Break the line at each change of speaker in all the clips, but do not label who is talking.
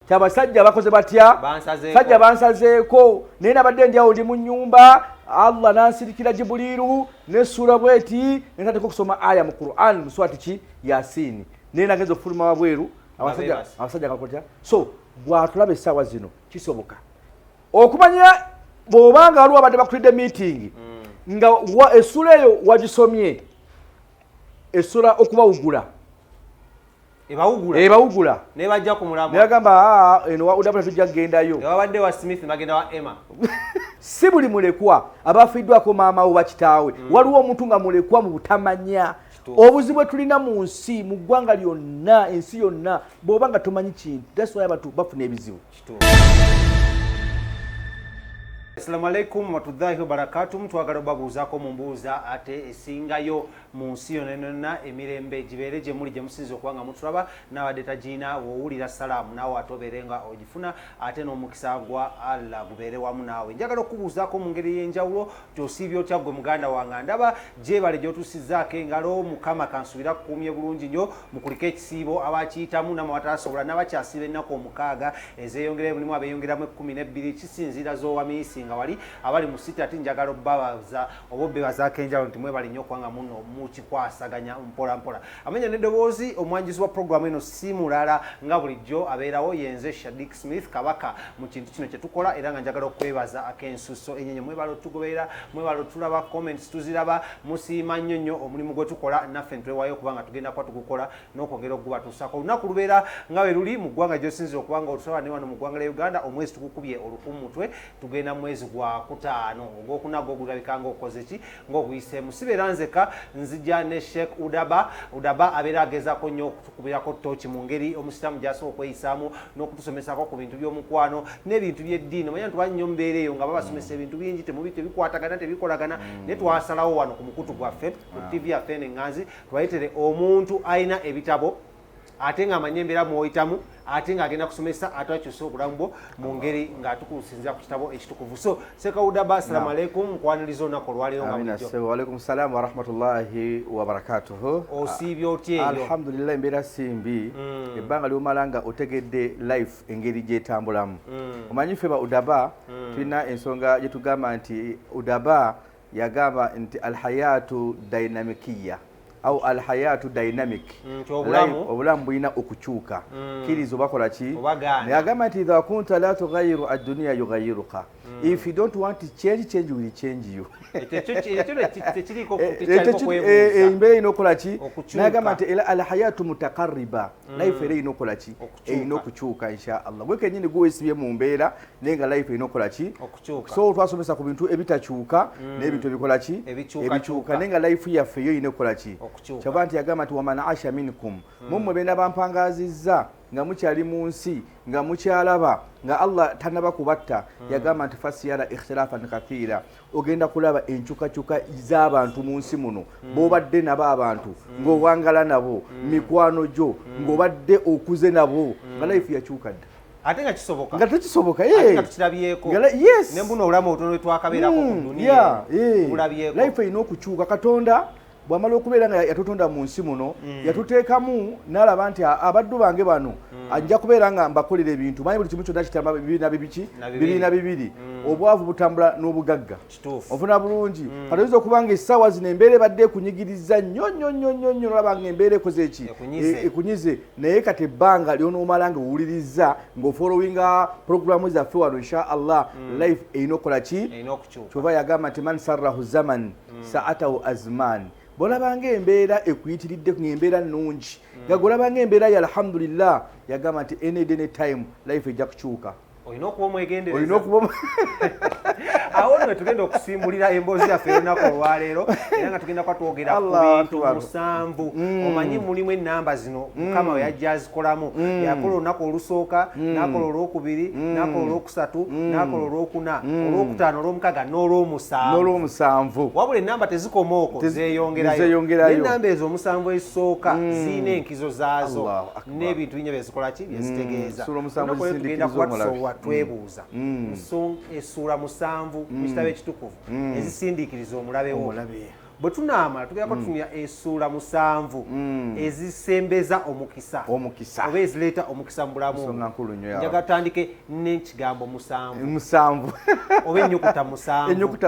kyabasajja bakoze batya sajja bansazeeko naye nabadde ndyawo ndi mu nnyumba Allah nansirikira Jibuliru ne sura bweti nenateka okusoma aya mu Qur'an mu swati ki Yasin naye nagenza okufuluma wabweru abasajja kakotya so bwatulaba essaawa zino kisoboka okumanya bw'obanga waliwo abadde bakulidde meeting nga essula eyo wagisomye essula okubawugula ebawugula
nebajja ku mulamwa
nebagamba eno udabula tujja kugendayo
wabadde wa Smith bagenda wa Emma
si buli mulekwa abafiddwako maama wo bakitaawe waliwo omuntu nga mulekwa mu butamanya obuzibu tulina mu nsi mu ggwanga lyonna ensi yonna bw'oba nga tomanyi kintu that's why abantu bafuna ebizibu.
Assalamu alaikum warahmatullahi wabarakatuh. Twagala babuuzaako mu mbuuza ate esingayo mu nsi yonna emirembe gibeere gye muli gye musinza okubanga mutulaba n'abadde tagiina wowulira salaamu naawe ate obeere nga ogifuna ate n'omukisa gwa Allah gubeere wamu naawe. Njagala okubuuzaako mu ngeri y'enjawulo gy'osiibye otya gwe muganda wange ndaba gyebale gy'otuusizzaako engalo Mukama kansuubira kukuumye bulungi nnyo mukulika ekisiibo abakiyitamu namwe bataasobola n'abakyasiiba ennaku omukaaga ezeeyongera mulimu abeeyongeramu 12 kisinziira z'owa miisi nga wali abali mu siti ati njagala obbabaza oba obbebazaako enjawulo nti mwebali nnyo okubanga muno mukikwasaganya mpola mpola. Amenya n'eddoboozi omwanjuzi wa programu eno si mulala nga bulijjo abeerawo yenze Shadik Smith Kabaka mu kintu kino kye tukola era nga njagala okwebaza ak'ensuso enyenye mwebala otugoberera mwebala otulaba comments tuziraba musiima nnyo nnyo omulimu gwe tukola naffe ntwewayo okubanga tugenda kuba tugukola n'okwongera okugubatuusaako olunaku lubeera nga we luli mu ggwanga gy'osinzira okubanga otusaba ne wano mu ggwanga lya Uganda omwezi tukukubye olukumutwe tugenda mwezi gwa kutaano ogwokuna gulabika ng'okoze ki ng'oguyiseemu sibeera nzeka nzija ne Sheikh Udaba abeera agezaako nnyo okutukubirako ttooki mu ngeri omusiraamu gy'asobola okweyisaamu n'okutusomesako ku bintu by'omukwano n'ebintu by'eddiini omanya ntwali nnyo mbeera eyo nga babasomesa ebintu bingi tebikwatagana tebikolagana naye twasalawo wano ku mukutu gwaffe ku TV yaffe n'enganzi twayitere omuntu alina ebitabo ate ng'amanya embeera mw'oyitamu ate ng'agenda kusomesa ate akyusa obulamu bwo mu ngeri ng'atukusinzira ku kitabo ekitukuvu. So Seka Udaba assalamu alaikum nkwaniriza olunaku olwaleero nga bulijjo.
Wa alaikum salaam wa rahmatullahi wa barakatuhu.
Osiibye otya eyo?
Alhamdulillah embeera simbi ebbanga ly'omala nga otegedde life engeri gy'etambulamu. Omanyi ffe ba Udaba tulina ensonga gye tugamba nti Udaba yagamba nti alhayatu dynamikiya au alhayatu dynamic obulamu bulina okukyuka kirizo bakola ki yagamba nti idha kunta la tughayiru ad-dunya yughayiruka if you don't want to change will change you embeera inokola ki nagamba nti alhayatu mutaqarriba life eri inokola ki erina okukyuka insha Allah gwe kenyini gwesibye mu mbeera naye nga life inokola ki so twasomesa ku bintu ebitakyuka n'ebintu ebikola ki ebikyuka naye nga life yaffe yo erina okukola ki kyava nti yagamba nti waman asha minkum mumwe benda bampangazizza nga mukyali mu nsi nga mukyalaba nga Allah tanaba kubatta yagamba nti fasiyara ikhtilafan kathira ogenda kulaba enkyukakyuka z'abantu mu nsi muno b'obadde nabo abantu ng'owangala nabo mikwano gyo ng'obadde okuze nabo nga life yakyuka dda
ate nga kisoboka
nga tekisoboka
nga tukirabyeko ne mbuno obulamu obutono bwe twakabeerako ku duniya bulabyeko
life erina okukyuka Katonda bwamala okubeera nga yatutonda mu nsi muno yatuteekamu n'alaba nti abaddu bange bano ajja kubeera nga mbakolera ebintu manyi buli kimu kyonna kitamba bibiri na bibiri obwavu butambula n'obugagga ofuna bulungi katoyinza okuba nga essaawa zino embeera ebadde ekunyigiriza nnyo olaba nga embeera ekoze eki ekunyize naye kati ebbanga lyonoomala nga owuliriza ng'ofolowinga programu zaffe wano insha Allah life erina okukola ki kyova yagamba nti man sarrahu zaman saatahu azman bolabanga embeera ekuyitiridde ng'embeera nnungi nga golabanga embeera ya alhamdulillah yagamba nti any time life ejja kukyuka
olina okuba omwegendereza awo nno tugenda okusimbulira emboozi yaffe olunaku olwaleero era nga tugenda kuba twogera ku bintu 7 omanyi mulimu ennamba zino Mukama we yajja azikolamu yakola olunaku olusooka n'akola olwokubiri n'akola olwokusatu n'akola olwokuna olwokutaano olwomukaaga n'olwomusanvu wabula ennamba tezikoma okwo zeeyongerayo n'ennamba ezo omusanvu ezisooka zirina enkizo zaazo n'ebintu binnya byezikola ki byezitegeeza olunaku olwo tugenda kuba tusobola twebuuza essuula 7 mu kitabo ekitukuvu ezisindiikiriza omulabe wo bwe tunaamala tugenda kutunya essuula 7 ezisembeza omukisa oba ezireeta omukisa mu bulamu. Njaga tutandike n'ekigambo 7 oba ennyukuta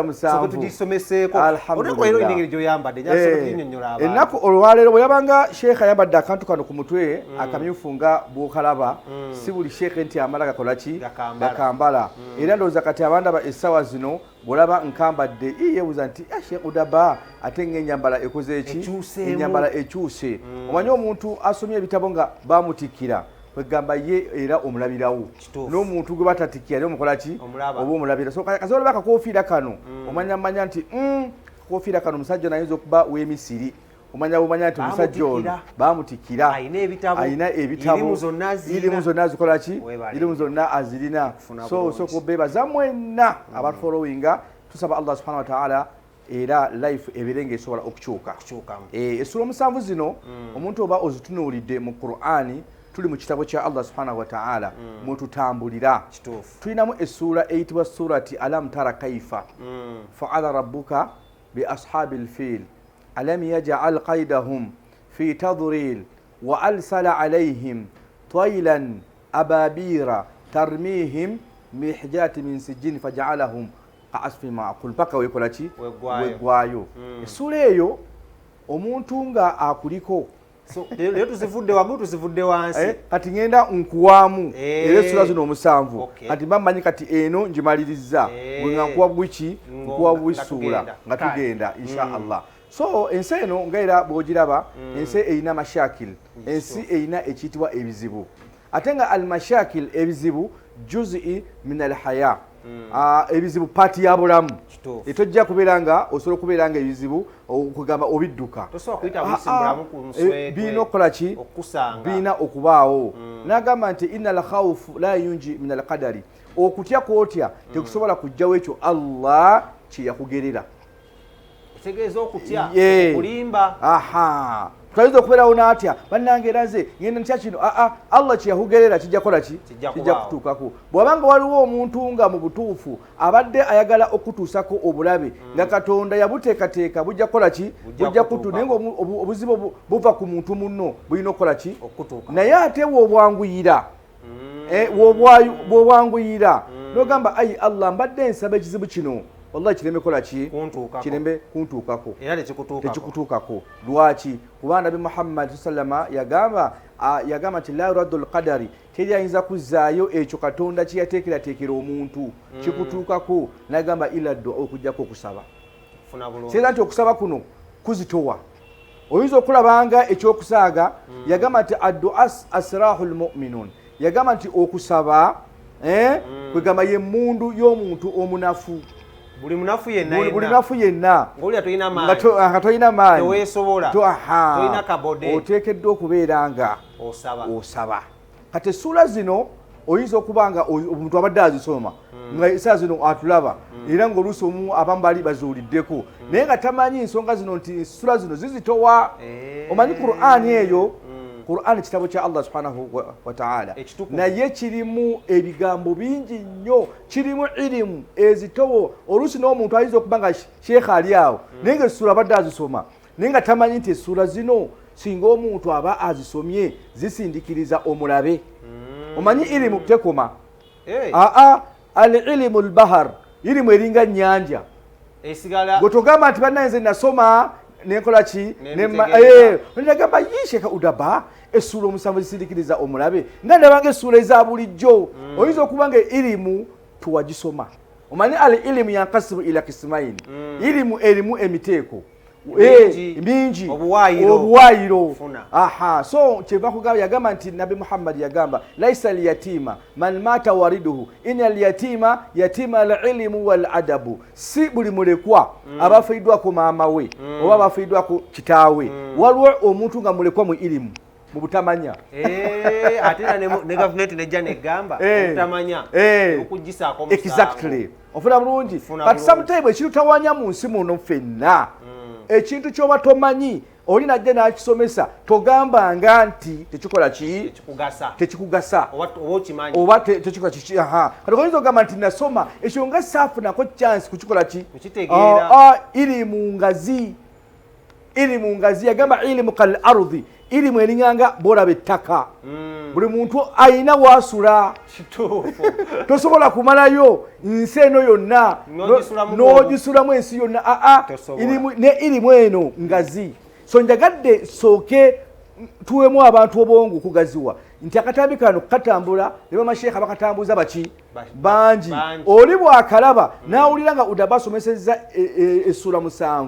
7 tugisomeseeko. Olunaku leero engeri gy'oyambadde njasobola kuginnyonnyola abantu. Ennaku
olwaleero bwe yabanga sheekha ayambadde akantu kano ku mutwe akamyufu nga bw'okalaba, si buli sheekha nti amala gakola ki gakambala. Era ndowooza kati abandaba essaawa zino bw'olaba nkambadde yeebuuza nti sheekh Daba ate ng'ennyambala ekoze eki ennyambala ekyuse. Omanyi omuntu asomye ebitabo nga bamutikkira kwegamba ye era omulabirawo n'omuntu gwe batatikkira naye omukola ki oba omulabira. So kasobola olaba akakoofiira kano omanya nti akakoofiira kano omusajja nayinza okuba w'Emisiri. Omanya nti omusajja ono bamutikkira ayina ebitabo irimu zonna zikola ki irimu zonna azirina. So osooka obeebaza mwenna abafollowinga tusaba Allah subhanahu wa ta'ala era life ebirenga esobola okukyuka. Essula 7 zino omuntu oba ozitunuulidde mu Qur'ani tuli mu kitabo kya Allah subhanahu wa ta'ala mwe tutambulira. Tulinamu essula eyitibwa surati alam tara kaifa fa'ala rabbuka bi ashabil fil alam yaj'al qaydahum fi tadril wa arsala alayhim taylan ababira tarmihim bihijati min sijjin faj'alahum ka'asfin ma'kul. Paka wekola ki wegwayo. Essula eyo omuntu nga akuliko
leero tuzivudde wamu tuzivudde wansi
kati ngenda nkuwamu era essula zino 7 kati mbamanyi kati eno ngimaliriza bwe nga nkuwa bwiki nkuwa bw'essuula nga tugenda insha Allah. So ensi eno ngaera bw'ogiraba ensi eyina mashakil, ensi eyina ekiyitibwa ebizibu ate nga almashakil ebizibu juzi min alhaya ebizibu paati ya bulamu etojja kubeera nga osobola okubeera nga ebizibu okugamba obidduka birina okukola ki birina okubaawo. N'agamba nti inna alkhawfu la yunji min alqadari, okutya kwotya tekusobola kujjawo ekyo Allah kye yakugerera.
Kitegeeza okutya okulimba
twayinza okubeerawo n'atya bannange era nze ngenda ntya kino Allah kye yakugerera kijja kola ki kijja kutuukako. bw'abanga waliwo omuntu nga mu butuufu abadde ayagala okutuusako obulabe nga Katonda yabuteekateeka bujja kola ki bujja kutu naye nga obuzibu buva ku muntu munno bulina okukola ki naye ate woobwanguyira bw'obwanguyira n'ogamba ayi Allah mbadde nsaba ekizibu kino wallahi kireme kola ki kireme kuntuukako
era
tekikutuukako. Lwaki? Kuba Nabi Muhammad sallama yagamba nti la yuraddu alqadari, teri ayinza kuzzaayo ekyo Katonda kye yateekerateekera omuntu kikutuukako. Nagamba ila dua, okujjako okusaba. Seera nti okusaba kuno kuzitowa. Oyinza okulabanga ekyokusaaga yagamba nti addua asrahul mu'minun, yagamba nti okusaba kwegamba ye mmundu y'omuntu omunafu.
Buli munafu
yenna nga tolina maanyi
teweesobola tolina kabode
oteekeddwa okubeera nga osaba. Kati essula zino oyinza okuba nga omuntu abadde azisoma nga essaawa zino atulaba era ng'oluusi omu abamu bali bazuuliddeko naye nga tamanyi ensonga zino nti essula zino zizitowa. Omanyi Qur'ani eyo Qur'an kitabo kya Allah subhanahu wa ta'ala naye kirimu ebigambo bingi nnyo, kirimu ilimu ezitowo. Oluusi n'omuntu ayinza okuba nga sheekha ali awo naye nga essula abadde azisoma naye nga tamanyi nti essula zino singa omuntu aba azisomye zisindikiriza omulabe. Omanyi ilimu tekoma al ilimu al bahar, ilimu eringa nnyanja gwe togamba nti bannanze nasoma nenkola ki nagamba yisheka Udaba essula 7 zisindikiriza omulabe nga ndabanga essula eza bulijjo. Oyinza okuba nga ilimu tuwagisoma. Omanyi al ilimu yankasibu ila kismaini, ilimu erimu emiteeko mingi obuwaayiro. So kyeva kugamba yagamba nti Nabi Muhammad yagamba laisa alyatima man mata wariduhu ina alyatima yatima alilmu waladabu, si buli mulekwa abafiiddwako maama we oba abafiiddwako kitaawe, waliwo omuntu nga mulekwa mu ilimu mu butamanya.
Ate ne gavumenti nejja negamba obutamanya okugisaako musango.
Exactly. Ofuna bulungi. But sometimes ekintu tawanya mu nsi muno ffenna ekintu ky'oba tomanyi oli najja n'akisomesa togambanga nti tekikola ki tekikugasa oba tekikola kiki. Kati oyinza okugamba nti nasoma ekyo nga saafunako chance kukikola ki ilimu ngazi ilimu ngazi yagamba ilimu kal ardi ilimu elinganga bora bettaka buli muntu ayina wasula tosobola kumalayo nsi eno yonna n'ogisulamu ensi yonna ilimu eno ngazi so njagadde sooke tuwemu abantu obwongo kugaziwa nti akatambi kano katambula ne bamasheekha bakatambuza baki bangi oli bwakalaba nawulira nga Udaba asomesezza essula 7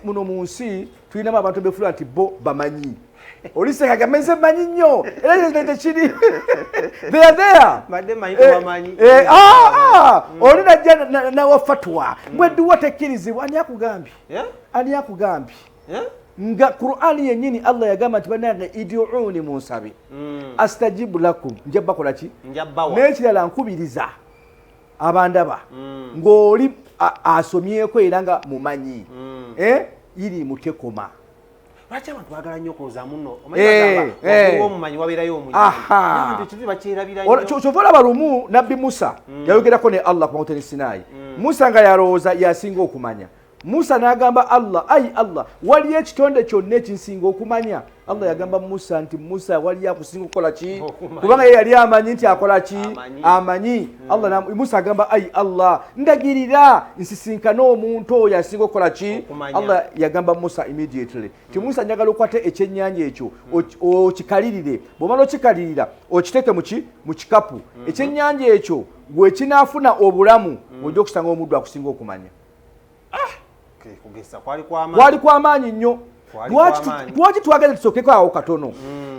muno mu nsi tulinamu abantu befula nti bo bamanyi oliseka gameze manyi nnyo era kiri they are there oli najja nawa fatwa bwedduwa tekkirizibwa ani akugambye nga Qur'ani yennyini Allah yagamba nti banange iduuni munsabi astajibu lakum njabbakola ki n'ekirala nkubiriza abandaba ng'oli asomyeko era nga mumanyi iri mutekoma
lwaki abantu baagala nnyo okulowooza muno omanyi omumanyi wabeerayo omumanyi
kyova olaba lumu nabbi Musa yayogerako ne Allah ku mawutani Sinaayi Musa nga yalowooza yasinga okumanya Musa n'agamba Allah ayi Allah waliyo ekitonde kyonna ekinsinga okumanya Allah yagamba Musa nti Musa waliyo akusinga okukola ki kubanga ye yali amanyi nti akola ki amanyi Allah Musa agamba ayi Allah ndagirira nsisinkana omuntu oyo asinga okukola ki Allah yagamba Musa immediately ti Musa njagala okwate ekyennyanja ekyo okikalirire bw'omala okikalirira okiteeke mu kikapu ekyennyanja ekyo gwe kinaafuna obulamu ojja okusanga omuddu akusinga okumanya kwali kwamaanyi nnyo lwaki twagala tusookeko awo katono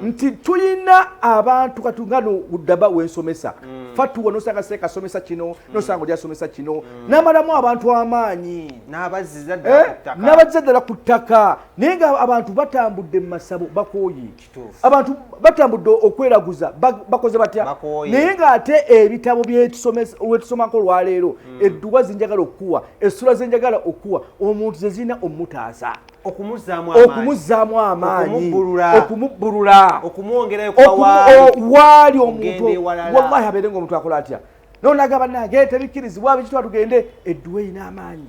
nti tulina abantu katungano Udaba wensomesa fatuwa nosanga seeka asomesa kino nosanga oli asomesa kino n'amalamu abantu amaanyi n'abazizza ddala ku ttaka naye nga abantu batambudde mu masabo bakooye abantu batambudde okweraguza bakoze batya naye ng'ate ebitabo byetusomako olwaleero edduwa zenjagala okuwa essula zenjagala okuwa omuntu ze zirina omutaasa okumuzzaamu amaanyi okumubbulula waali omuntu wallahi abeere ng'omuntu akola atya nonagamba nange tebikkirizibwa biki tugende edduwa erina amaanyi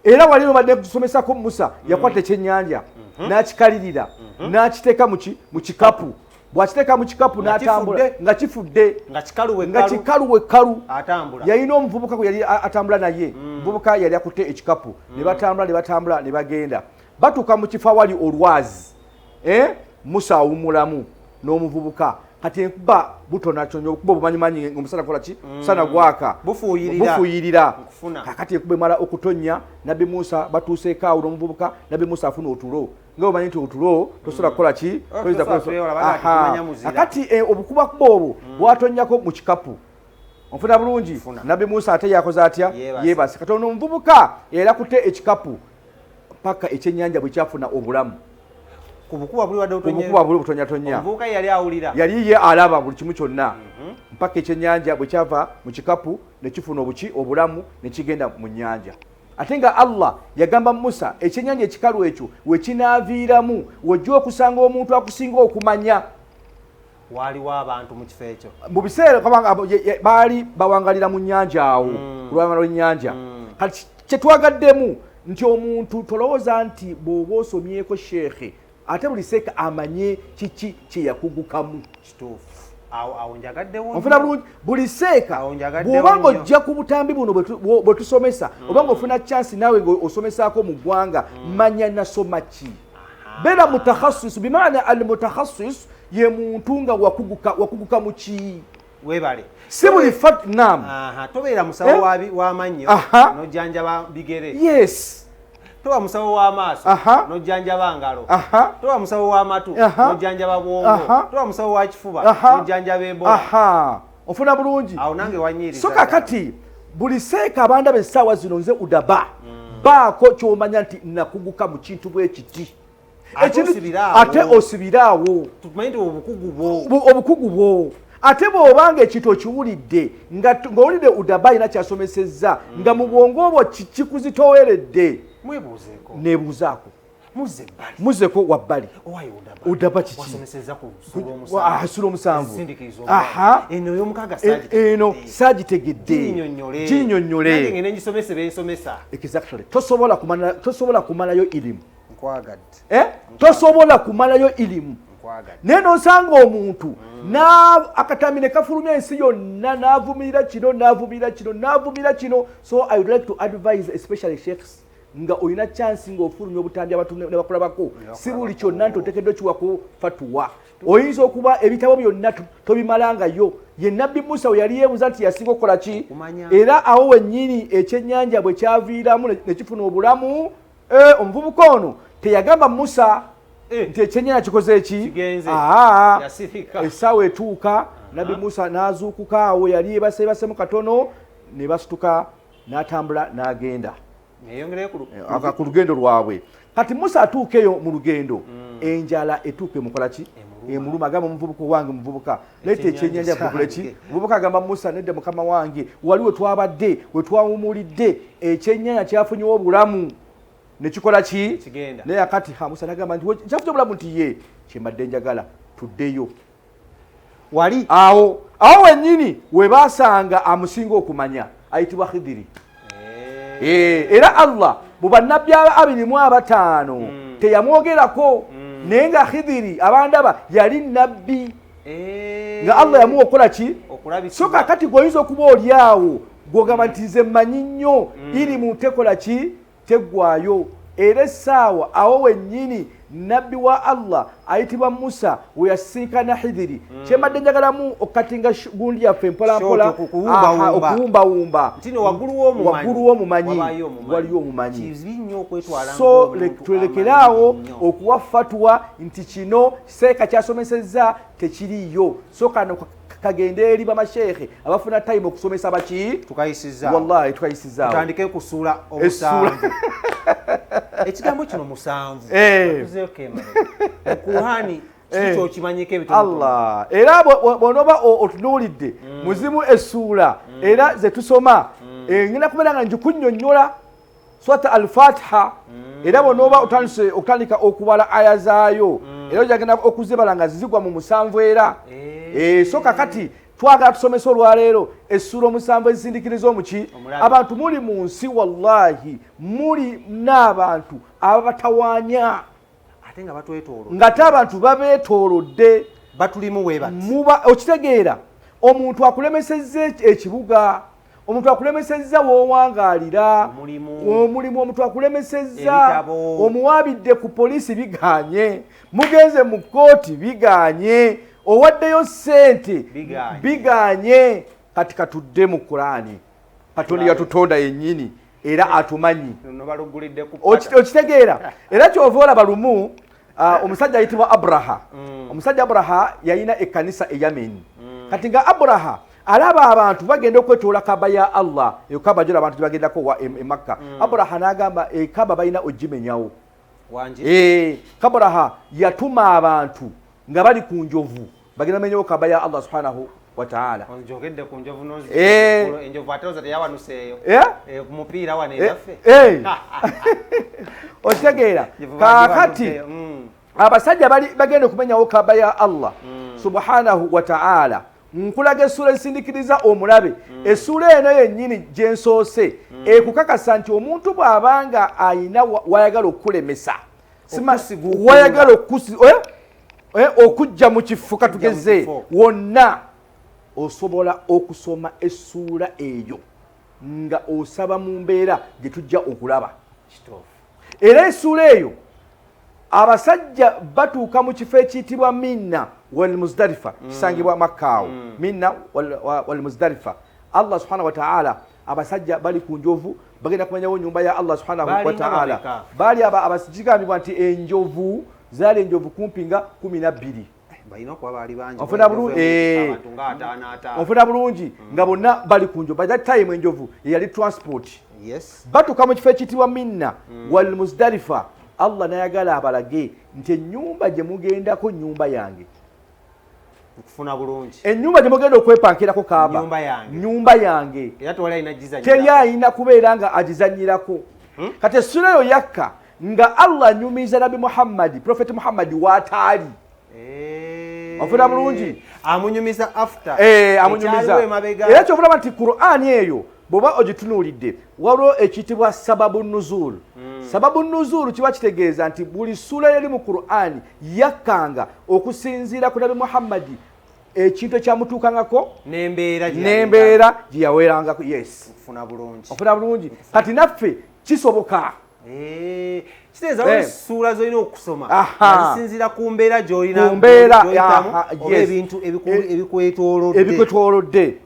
era wali obadde kusomesako Musa yakwata ekyennyanja n'akikalirira n'akiteeka mu kikapu bw'akiteeka mu kikapu n'atambula nga kifudde nga kikalu wekkalu yalina omuvubuka gwe yali atambula naye omuvubuka yali akutte ekikapu ne batambula ne bagenda batuuka mu kifo awali olwazi Musa awummulamu n'omuvubuka kati enkuba butonatonnya okuba obumanyimanyi ng'omusana kola ki musana gwaka bufuuyirira kakati enkuba emala okutonnya nabbi Musa batuuseeko awo n'omuvubuka nabbi Musa afuna otulo nga omanyi nti otulo tosobola kukola ki kakati obukubakuba obwo bwatonnyako mu kikapu onfuna bulungi nabbi Musa ate yakoze atya yeebase kati ono omuvubuka era kutte ekikapu paka ekyennyanja bwe kyafuna obulamu
kubukuba buli
butonnyatonya
omuvubuka yali awulira
yali ye alaba buli kimu kyonna mpaka ekyennyanja bwe kyava mu kikapu ne kifuna obulamu ne kigenda mu nnyanja ate nga Allah yagamba Musa ekyennyanja ekikalu ekyo we kinaaviiramu wojja okusanga omuntu akusinga okumanya
waliwo abantu mu kifo ekyo
mu biseera baali bawangalira mu nnyanja awo ku lubalama lw'ennyanja kati kyetwagaddemu nti omuntu tolowooza nti bw'oba osomyeko sheekhe ate buli seeka amanye kiki kye yakugukamu
kituufu awo njagaddewo
ofuna bulungi buli seeka bw'oba ng'ojja ku butambi buno bwe tusomesa oba ng'ofuna chansi naawe ng'osomesaako mu ggwanga manya nasoma ki beera mutakhasis bimaana al mutakhasis ye muntu nga wakuguka mu ki
webale
si buli nam
tobeera musawo w'amannyo n'ojjanjaba bigere
yes
toba musawo w'amaaso n'ojjanjaba ngalo toba musawo w'amatu n'ojjanjaba bwongo toba musawo wa kifuba n'ojjanjaba ebola
ofuna bulungi
awo nange wanyiriza
so kakati buli seeka abandaba essaawa zino nze Udaba baako ky'omanya nti nakuguka mu kintu bwe kiti ate osibiraawo
tumanyi nti
obukugu bwo ate bw'obanga ekintu okiwulidde ng'owulidde Udaba alina kyasomesezza nga mu bwongo obwo kikuzitooweredde neebuuzaako muzzeko wabbali Udaba kiki asula 7 eno saagitegedde ginnyonnyole exactly tosobola kumalayo irimu tosobola kumalayo ilimu naye nosanga omuntu akatambi ne kafulumya ensi yonna n'avumirira kino. So I would like to advise especially sheikhs nga olina chance ng'ofulumya obutambi abantu ne bakulabako si buli kyonna nti oteekeddwa kiwako fatuwa. Oyinza okuba ebitabo byonna tobimalangayo. Ye Nabbi Musa we yali yeebuza nti yasinga okukola ki era awo wennyini ekyennyanja bwe kyaviiramu ne kifuna obulamu. Omuvubuka ono teyagamba Musa nti ekyennyanja kikoze eki essaawa etuuka Nabbi Musa n'azuukuka awo yali yeebasemu katono ne basituka n'atambula n'agenda ku lugendo lwabwe. Kati Musa atuuka eyo mu lugendo enjala etuuka emukola ki emuluma. Agamba omuvubuka wange muvubuka leeta ekyennyanja kukole ki. Omuvubuka agamba Musa nedde mukama wange wali we twabadde we twawumulidde ekyennyanja kyafunyewo obulamu nekikola ki naye akati Musa nagamba nti kyafunye obulamu nti ye kyembadde njagala tuddeyo wali awo wennyini we baasanga amusinga okumanya ayitibwa Khidiri. Era Allah mu bannabbi 25 teyamwogerako naye nga Khidiri abandaba yali nabbi nga Allah yamuwa okukola ki. So kakati gweoyinza okuba oli awo gwogamba nti nze mmanyi nnyo irimu tekola ki teggwayo. Era essaawa awo wennyini nabbi wa Allah ayitibwa Musa we yasinkana Khidiri kyembadde njagalamu okatinga gundi yaffe mpolampola okuwumbawumba waggulu w'omumanyi waliyo omumanyi. So tulekeraawo okuwa fatuwa nti kino seeka kyasomesezza tekiriyo. So kano kagende eri bamasheekhe abafuna time okusomesa baki wallahi tukayisiza
tutandike kusuula omusanvu. Ekigambo kino musanvu okuhani kikyo kimanyike ebitono
Allah. Era bw'onoba otunuulidde muzimu essuula era ze tusoma ngenda kubeera nga njikunnyonnyola swata al-Fatiha. Era bw'onoba okutandika okubala aya zaayo era ojagenda okuzibala nga zizigwa mu musanvu era. So kakati twagala tusomesa olwaleero essula omusanvu ezisindikiriza omuki. Abantu muli mu nsi wallahi muli n'abantu ababatawaanya
ate nga batwetoolodde
ngate abantu babeetoolodde
batulimu weebati.
Okitegeera omuntu akulemesezza ekibuga, omuntu akulemesezza w'owangaalira omulimu, omuntu akulemesezza omuwaabidde ku poliisi biganye, mugenze mu kkooti biganye, owaddeyo ssente biganye. Kati katudde mu Qur'ani Katonda yatutonda yennyini era atumanyi. Okitegeera era kyova olaba lumu omusajja ayitibwa Abraha. Omusajja Abraha yalina ekkanisa e Yemen. Kati nga Abraha alaba abantu bagenda okwetoola Kaaba ya Allah, eyo Kaaba gyo abantu gyebagendako e Makka. Abraha n'agamba Kaaba balina ogimenyawo. Abraha yatuma abantu nga bali ku njovu bagenda menyawo Kaaba ya Allah subhanahu wa ta'ala.
Onjogedde ku njovu enjovu ate oza teyawanuseeyo ku mupiira wane ezaffe.
Okitegeera kaakati abasajja bali bagenda okumenyawo Kaaba ya Allah subhanahu wa ta'ala. Nkulaga essula esindikiriza omulabe essula eno yennyini gye nsoose ekukakasa nti omuntu bw'abanga ayina wayagala okulemesa wayagala okujja mu kifuka tugeze wonna osobola okusoma essula eyo nga osaba mu mbeera gye tujja okulaba. Era essula eyo abasajja batuuka mu kifo ekiyitibwa Minna wal Muzdalifa kisangibwa Makka. Minna wal Muzdalifa Allah subhanahu wa ta'ala abasajja bali ku njovu bagenda kumenyawo nyumba ya Allah subhanahu wa ta'ala. Bali abasigambibwa nti enjovu zaali enjovu kumpi nga 12 ofuna bulungi nga bonna bali ku njovu. By that time enjovu yali transport. Batuuka mu kifo ekiyitibwa Minna wal Muzdalifa Allah nayagala abalage nti ennyumba gye mugendako nyumba yange
okufuna bulungi.
Ennyumba gye mugenda okwepankirako Kaaba nyumba yange teri ayina kubeera nga agizanyirako. Kati essula eyo yakka nga Allah anyumiza Nabi Muhammad Prophet Muhammad wataali ofuna bulungi
amunyumiza after
amunyumiza. Era kyovulaba nti Qur'ani eyo bwoba ogitunuulidde waliwo ekiyitibwa sababu nuzul. Sababu nuzul kiba kitegeeza nti buli ssuula eri mu Qur'ani yakkanga okusinziira ku Nabi Muhammadi ekintu ekyamutuukangako n'embeera gye yaweerangako. Yes, ofuna bulungi. Kati naffe kisoboka
kitegeeza ssuula z'olina okusoma zisinziira ku mbeera gy'olinamu oba ebintu
ebikwetoolodde.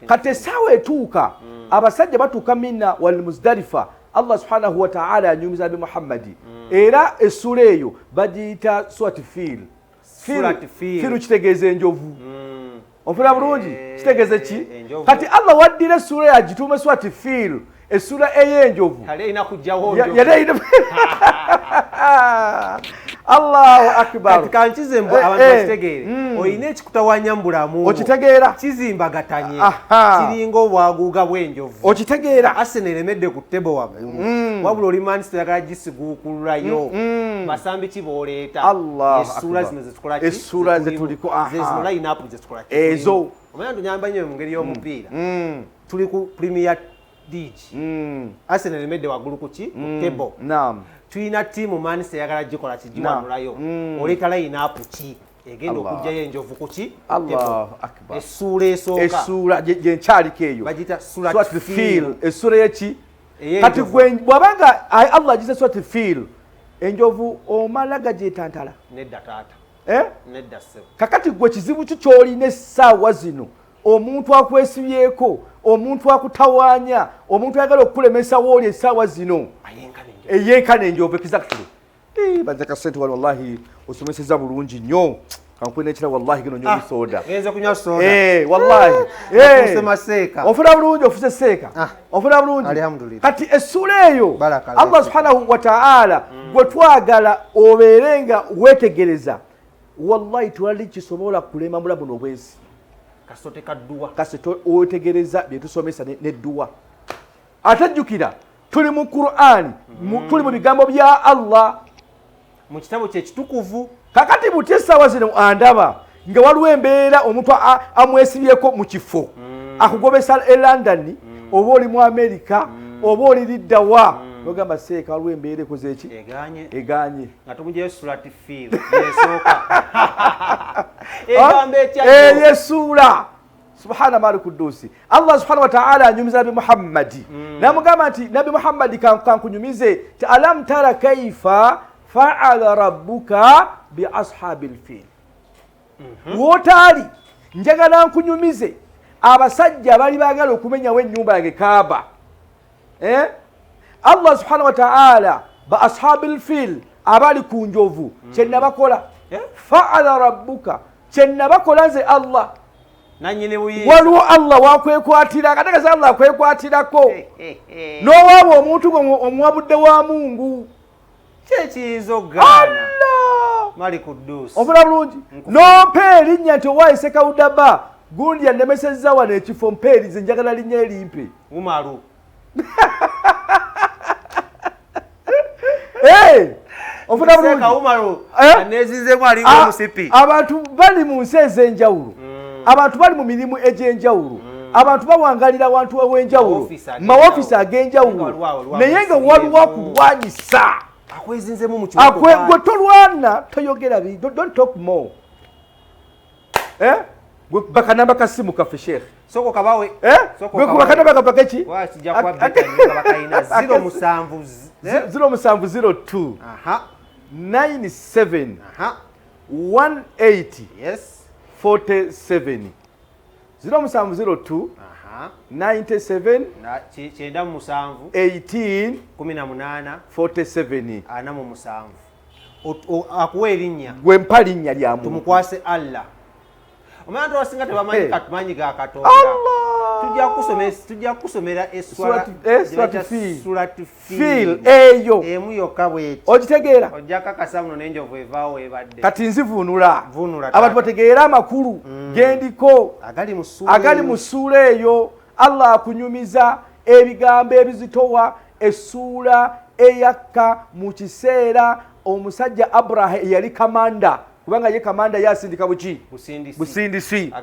Kati essaawa etuuka abasajja batuuka Mina wal Muzdalifa, Allah subhanahu wa ta'ala yanyumiza Nabi Muhammadi, era essuula eyo bagiyita Surati Fil. Filu kitegeeza enjovu. Ofuna bulungi, kitegeeza ki? Kati Allah waddira essuula yagituuma Surati Fil, essuula ey'enjovu. Allahu akbar.
Kankize mbu abantu bakitegeere. Oyina ekikutawanya mu bulamu.
Okitegeera?
Kizimbagatanye. Kiringa obwaguuga bw'enjovu.
Okitegeera?
Arsenal eremedde ku ttebo waggulu. Wabula oli Manchester yagala gisiguukululayo. Basambi ki booleeta? Essuula zino zetukola ki?
Essuula zetuliko.
Zino line-up zetukola ki?
Ezo.
Omanya tunyamba nnyo mu ngeri y'omupiira. Tuli ku Premier League. Arsenal eremedde waggulu ku ki? Ku ttebo.
Naam.
Tulina ttiimu Manchester yagala gikola kigiwanulayo. Oleeta line-up ki? Egenda okugyayo enjovu ku ki?
Allahu akbar.
Essuula esooka.
Essuula gye nkyaliko eyo.
Bagiyita
Surati Fil. Essuula y'eki? Kati bw'abanga Allah agise Surati Fil, enjovu omala gagyetantala.
Nedda taata. Nedda ssebo. Kakati
gwe kizibu ki ky'olina essaawa zino? Omuntu akwesibyeko, omuntu akutawaanya, omuntu ayagala okukulemesa w'oli essaawa zino. Eyenkana enjovu exactly. Bajjaka ssente wali wallahi osomeseza bulungi nnyo. Kankwena ekira wallahi gino nnyo soda.
Genze kunywa soda.
Wallahi.
Osema seeka.
Ofuna bulungi ofuse seeka. Ofuna bulungi.
Alhamdulillah.
Kati essuula eyo Allah subhanahu wa ta'ala gwe twagala obeerenga weetegereza. Wallahi twali kisobola kulema mulamu n'obwensi.
Kasote kadduwa.
Kasote otegereza bye tusomesa n'edduwa. Atajjukira tuli mu Qur'ani, tuli mu bigambo bya Allah,
mu kitabo kye kitukuvu.
Kakati buti essaawa zino andaba nga waliwo embeera omuntu amwesibyeko mu kifo akugobesa e London, oba oli mu Amerika, oba oli liddawa, nogamba seeka waliwo embeera ekoze eki? Eganye.
Nga tumugyeyo Surati Fil yesooka.
Yesuula. Subhana Malik Kudusi. Allah subhanahu wa ta'ala anyumiza Nabi Muhammadi. Namugamba nti Nabi Muhammadi kankunyumize ti alam tara kaifa fa'ala rabbuka bi ashabil fil. Wotali njagala nkunyumize abasajja bali bagala okumenyawo ennyumba yange Kaaba. Allah subhanahu wa ta'ala ba ashabil fil abali ku njovu kyenna bakola. Fa'ala rabbuka kyenna bakola nze Allah. Waliwo Allah wakwekwatira katagaza Allah akwekwatirako n'owaaba omuntu gwe omuwabudde wa Mungu
kyekiyinza gaana Mali Kudusi.
Ofuna bulungi n'ompa erinnya nti owaayise Kawudaba gundi yannemesezza wano ekifo mpa erize njagala linnya erimpe
Umaru.
Ofuna bulungi
Umaru aneezizemu alinga omusipi.
Abantu bali mu nsi ez'enjawulo, abantu bali mu mirimu egy'enjawulo, abantu bawangalira abantu ab'enjawulo, mawofisi ag'enjawulo, naye nga waliwo akulwanyisa.
Akwezinzemu mu kibuga.
Gwe tolwana toyogera bi, don't talk more. Gwe bakanamba kasimu kaffe Sheikh.
Soko kabawe.
Gwe bakanamba kapakeki.
Wakijja kwa bita nga bakayina
0702. 97. 180.
Yes.
47. 0702. 97
kyenda mu musanvu
18
18
47
ana mu musanvu akuwa erinnya
gwe mpa linnya lya muntu
tumukwase Allah. Omantu abasinga tebamanyi katumanyi ga Katonda. Tujja kusomera Surati Fil
eyo
emu yokka bw'eti
ogitegeera
ojja kakasa muno n'enjovu evaawo ebadde
kati nzivunula abantu bategeera amakulu gendiko agali mu ssuula eyo. Allah akunyumiza ebigambo ebizitowa essuula eyakka mu kiseera omusajja Abraha eyali kamanda kubanga ye kamanda yasindika buki busindisi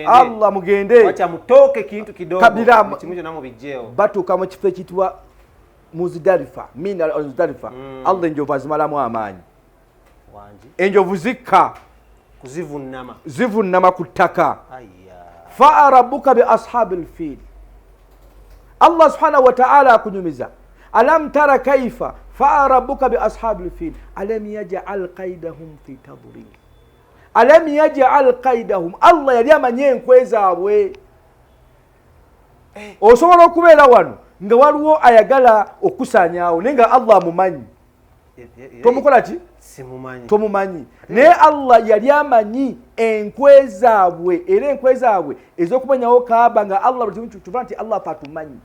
Allah mugende
wacha mutoke kintu kidogo
kimujo namo bijeo batuka mu kifo kitwa Muzdalifa Muzdalifa Allah enjovu azimalamu amaanyi
wanji
enjovu zikka zivunnama ku ttaka fa rabbuka bi ashabil fil Allah subhanahu wa ta'ala akunyumiza alam tara kaifa fa rabbuka bi ashabil fil alam yaj'al qaydahum fi tadril alam yaj'al qaydahum Allah yali amanye enkwe zaabwe osobola okubeera wano nga waliwo ayagala okusanyawo nenga Allah mumanyi tomukola ki tomumanyi naye Allah yali amanyi enkwe zaabwe era enkwe zaabwe ez'okumanyawo Kaaba nga Allah tuva nti Allah fatumanyi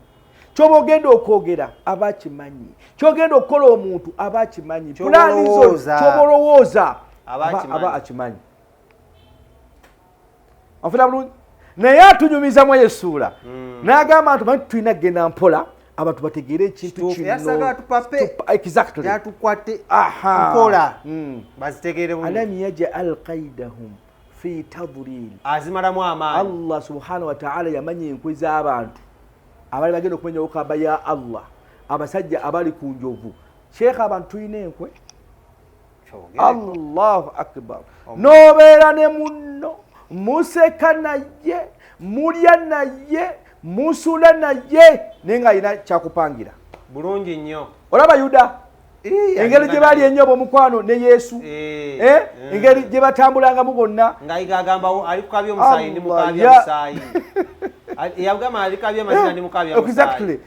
kyoba ogenda okwogera abakimanyi kyogenda okukola omuntu abakimanyi pulaani zo kyoba olowooza aba akimanyi anfuna bulungi naye atunyumizamu eyesuula n'agamba nti manyi tulina kgenda mpola abantu bategeere ekintu alam yaj'al qaydahum fi tadril
azimalamu amaanyi
Allah subhanahu wa ta'ala yamanya enkwe z'abantu abali bagenda okumenyawo Kaaba ya Allah abasajja abali ku njovu Sheikh abantu tulina enkwe Allahu akbar nobeera ne munno museka naye mulya naye musula naye nenga alina kyakupangira
bulungi nnyo
olaba Yuda engeri gye bali ennyo omukwano ne Yesu engeri gye batambulangamu bonna
ng'agamba alikukabya omusaayi ndi mukabya musaayi yagamba alikabya amazina ndi mukabya musaayi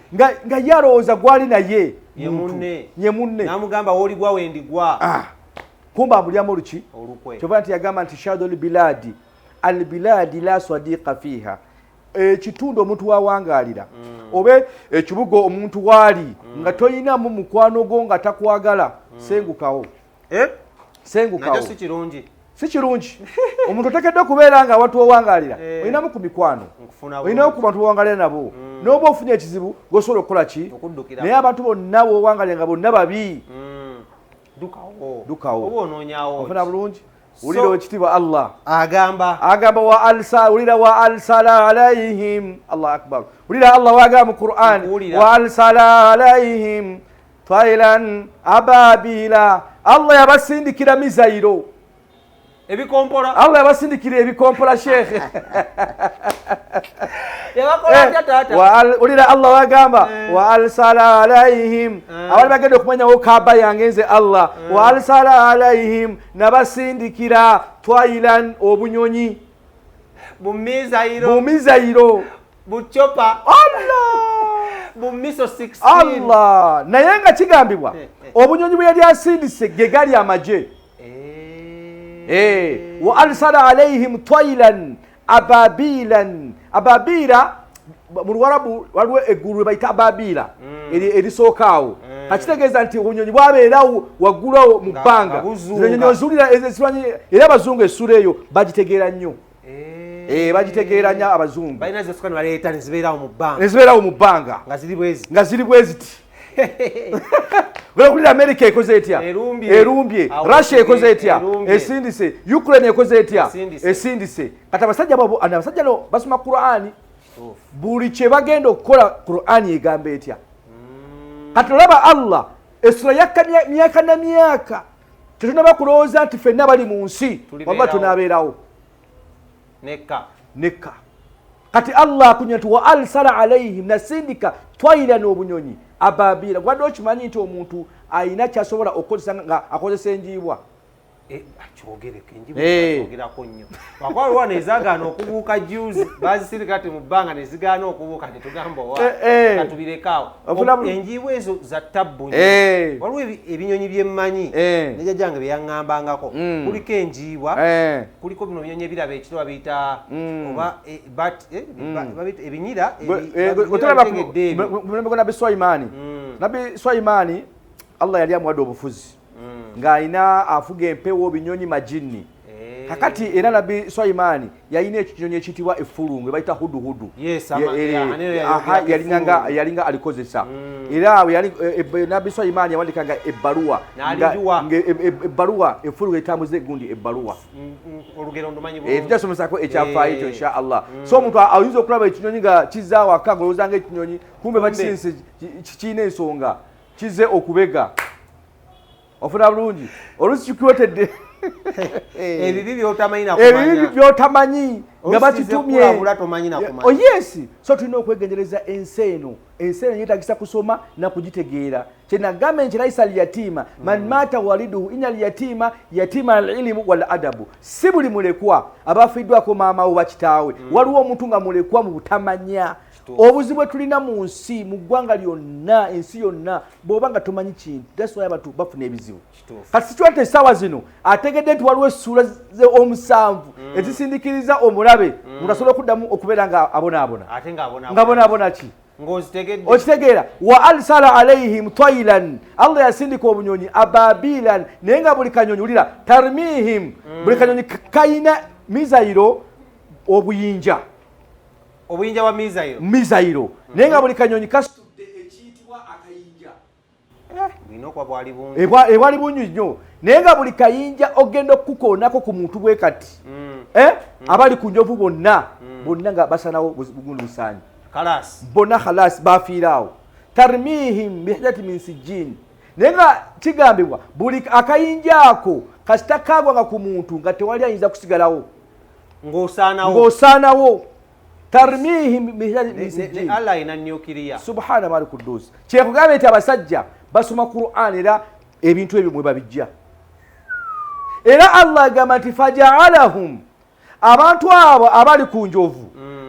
nga yalowooza gwali naye
ye munne
n'amugamba
w'oligwa wendigwa
kumba ambulyamu oluki
olukwe
kyova nti yagamba nti shadul biladi al biladi la sadiqa fiha ekitundu omuntu wawangaalira oba ekibuga omuntu waali nga toyinamu mukwano gwo nga takwagala sengukawo sengukawo si kirungi omuntu otekedde okubeera nga abantu owangaalira olinamu ku mikwano olinamu ku bantu bowangaalira nabo n'oba ofunye ekizibu gosobola okukola ki naye abantu bonna bowangaalira nga bonna babi dukawo ofuna bulungi ulira ekitiibwa Allah agamba ulira wa alsala alayhim Allah akbar ulira Allah wagamba mu Qur'an wa alsala alayhim taylan ababila Allah yabasindikira mizairo
ebikompola
Allah yabasindikira ebikompola Sheikh ulira Allah wagamba wa alsala alayhim abali bagenda okumanyawo Kaaba yange nze Allah wa alsala alayhim nabasindikira twailan obunyonyi bumizairo
buchopa bumiso 16
Allah naye nga kigambibwa obunyonyi bwe yali asindise ge gali amaje wa arsala alayhim taylan ababila mu Luwarabu waliwo eggulu bayita ababila erisookaawo kakitegeeza nti obunyonyi bwabeerawo waggulawo mu bbanga enyonyi ozuulira era abazungu essula eyo bagitegeera nnyo bagitegeera nnyo abazungu nezibeerawo mu bbanga nga ziri bwe ziti Kulira America ekoze etya erumbye Russia ekoze etya esindise Ukraine ekoze etya esindise kati abasajja babo abasajja no basoma Qur'ani buli kye bagenda okukola Qur'ani egamba etya kati olaba Allah esura yakanya myaka na myaka tunaba kulowooza nti ffenna bali mu nsi wabba tunaabeerawo nekka kati Allah akunya nti wa alsala alayhim nasindika twaila n'obunyonyi ababira gwadde okimanyi nti omuntu ayina kyasobola okukozesa nga akozesa enjiibwa
kyogerako nnyo wakwaliwo nezagaana okubuuka juzi bazisirika ti mu bbanga nezigaana okubuuka netugamba katubirekawo enjiibwa ezo za tabbu waliwo ebinyonyi byemmanyi nejajjange byeyaŋŋambangako kuliko enjiibwa kuliko bino binyonyi ebiraba ekiro babiyita oba ebinyira
nabi Swaimaani nabi Swaimaani Allah yali amuwadde obufuzi ng'alina afuga empewo binyonyi majini kakati era nabbi Sulaiman yalina ekinyonyi ekitibwa effulungu bayita huduhudu yalinga alikozesa era nabbi Sulaiman yawandikanga ebbaluwa effulungu etambuze gundi ebbaluwa tujasomesako ekyafaayo ekyo insha Allah. So omuntu ayinza okulaba ekinyonyi nga kizza awaka ng'olowoozanga ekinyonyi kumbe bakisinse kikiina ensonga kizze okubega ofuna bulungi oluusi kikwetedde
ebibi
byotamanyi nga bakitumye. Yes, so tulina okwegendereza ensi eno yeetagisa kusoma na kugitegeera. Kyenagamba nti laisa alyatima man mata waliduhu inna alyatima yatima alilmu wal adabu. Si buli mulekwa abafiddwako maama oba kitaawe waliwo omuntu nga mulekwa mu butamanya. Obuzibu tulina mu nsi mu ggwanga lyonna ensi yonna bw'oba nga tomanyi kintu that's why abantu bafuna ebizibu. Kati sikyonte essaawa zino ategedde nti waliwo essuula omusanvu ezisindikiriza omulabe omuntu asobola okuddamu okubeera nga abonaabona ki okitegeera. Wa arsala alaihim taylan Allah yasindika obunyonyi ababilan naye nga buli kanyonyi ulira tarmihim buli kanyonyi kayina mizayiro obuyinja
wa
mizayiro naye nga buli kanyonyi kasitudde ekiyitibwa akayinja ebwali bungi nnyo naye nga buli kayinja ogenda okukoonako ku muntu bwe kati abali ku njovu bonna nga basanawo bugundi busaanyi bonna khalas bafiiraawo. Tarmihim bihijati min sijjin naye nga kigambibwa buli akayinja ako kasita kaagwanga ku muntu nga tewali ayinza kusigalawo ng'osaanawo. Tarmihim bihijati min sijjin
Allah inanyukiriya
subhana mali kudus. Kyekugambye nti abasajja basoma Qur'an era ebintu ebyo mwe babijja. Era Allah agamba nti faja'alahum abantu abo abali ku njovu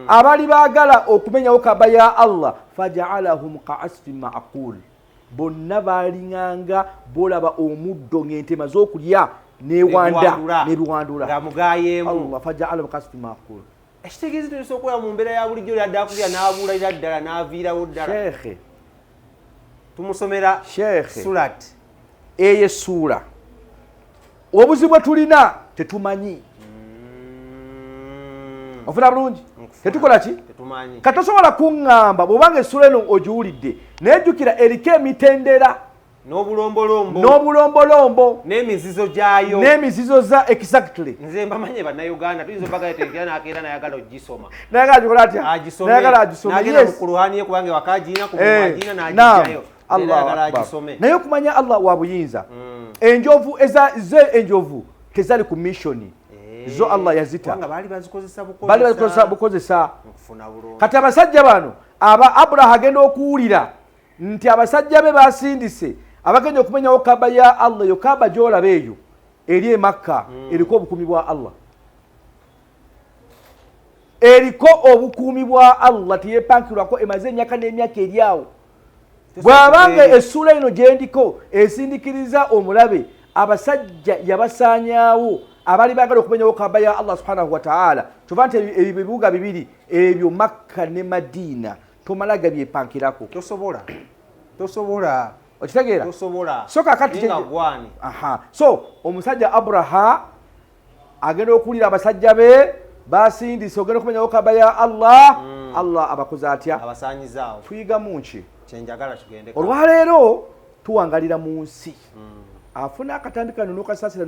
abali baagala okumenyawo kaba ya Allah faja'alahum ka'asfin ma'qul bonna balinganga bolaba omuddo ng'entema z'okulya nebiwandula Allah faja'alahum ka'asfin ma'qul.
Ekitegeezi tulina okukola mu mbeera ya bulijjo lyadde akulya n'abuulira ddala n'aviirawo ddala.
Sheekhe
tumusomera surat
eyo essuula obuzibu bwe tulina tetumanyi. Ofuna bulungi tetukola ki katosobola kuŋŋamba bw'obanga essuula eno ogiwulidde nejjukira eriko emitendera n'obulombolombo
n'emizizo gyayo
n'emizizo za exactly.
Nze mbamanye bannayuganda tuyinza obagala tenkera nakeera nayagala ogisoma
nayagala gikola atya nayagala agisome
nagenda mu Qur'ani kubanga wakagiina ku muwagiina n'agijjayo nayagala agisome naye
okumanya Allah wa buyinza. Enjovu enjovu tezali ku missioni zo Allah yazita
bali bazikozesa
bukozesa. Kati abasajja bano Abraha agenda okuwulira nti abasajja be basindise abagenda okumenyawo kaba ya Allah yo kaba gy'olaba eyo eri e Makka eriko obukuumi bwa Allah teyepankirwako emaze emyaka n'emyaka eri awo. Bw'abanga essuula eno gyendiko esindikiriza omulabe abasajja yabasaanyaawo abali baagala okumenyawo kaba ya Allah subhanahu wa ta'ala. Kyova nti ebibuga bibiri ebyo Makka ne Madiina tomala gabyepankirako
tosobola
okitegeera so kakati so omusajja Abraha agenda okuwulira abasajja be basindise ogenda okumenyawo kaba ya Allah Allah abakoze atya
abasaanyizaawo.
Tuyigamu nki
kyenjagala tugende
olwaleero tuwangalira mu nsi afuna akatambi kano n'okasasira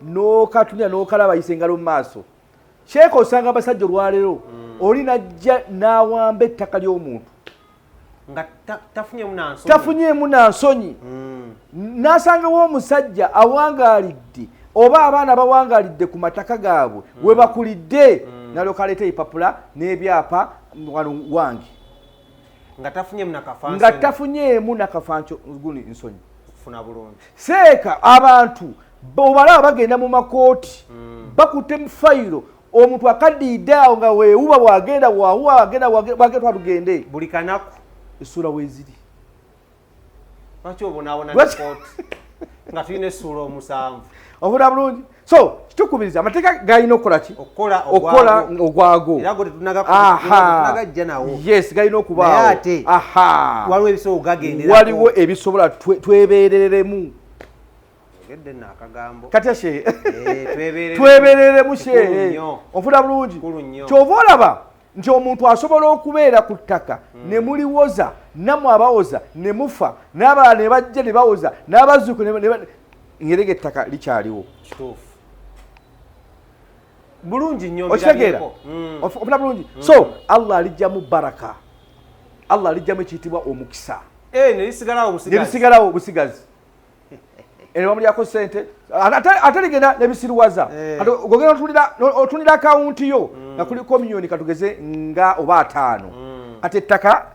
n'okatunira n'okalaba ayise engalo mu maaso. Sheekh osanga abasajja olwaleero oli najja n'awamba ettaka ly'omuntu
nga
tafunyeemu nansonyi n'asangawo omusajja awangaalidde oba abaana bawangalidde ku mataka gaabwe we bakulidde nalyoka aleeta ebipapula n'ebyapa wano wange nga tafunyeemu nakafanco guni nsonyi. Seeka abantu obalaba bagenda mu makooti bakutte mu fayiro omuntu akaddiidde awo nga weewuba bwagenda bwagenda twatugende
buli kanaku
essuula weeziri.
Lwaki obonaabona nga tulina essuula omusanvu
obula bulungi. So kitukubiriza amateeka galina okukola ki okukola ogwago yes galina okubaawo
waliwo ebisobola gagenderako
waliwo ebisobola twebeereremu
Ngedde na akagambo.
Katya she.
Tweberere
mushe. Ofuna bulungi. Kyova olaba nti omuntu asobola okubeera ku ttaka ne muliwoza namwe abawoza ne mufa n'abalala ne bajja ne bawoza n'abazuuku ngerega ettaka likyaliwo.
Kituufu. Bulungi nnyo
okitegeera ofuna bulungi. So Allah alijjamu baraka, Allah alijjamu ekiyitibwa omukisa. Nebisigalawo busigazi. Eno bamulyako ssente ate ligenda nebisiruwaza. Ogenda otunira akawunti yo nga kuliko miliyoni katugeze nga oba 5. Ate ettaka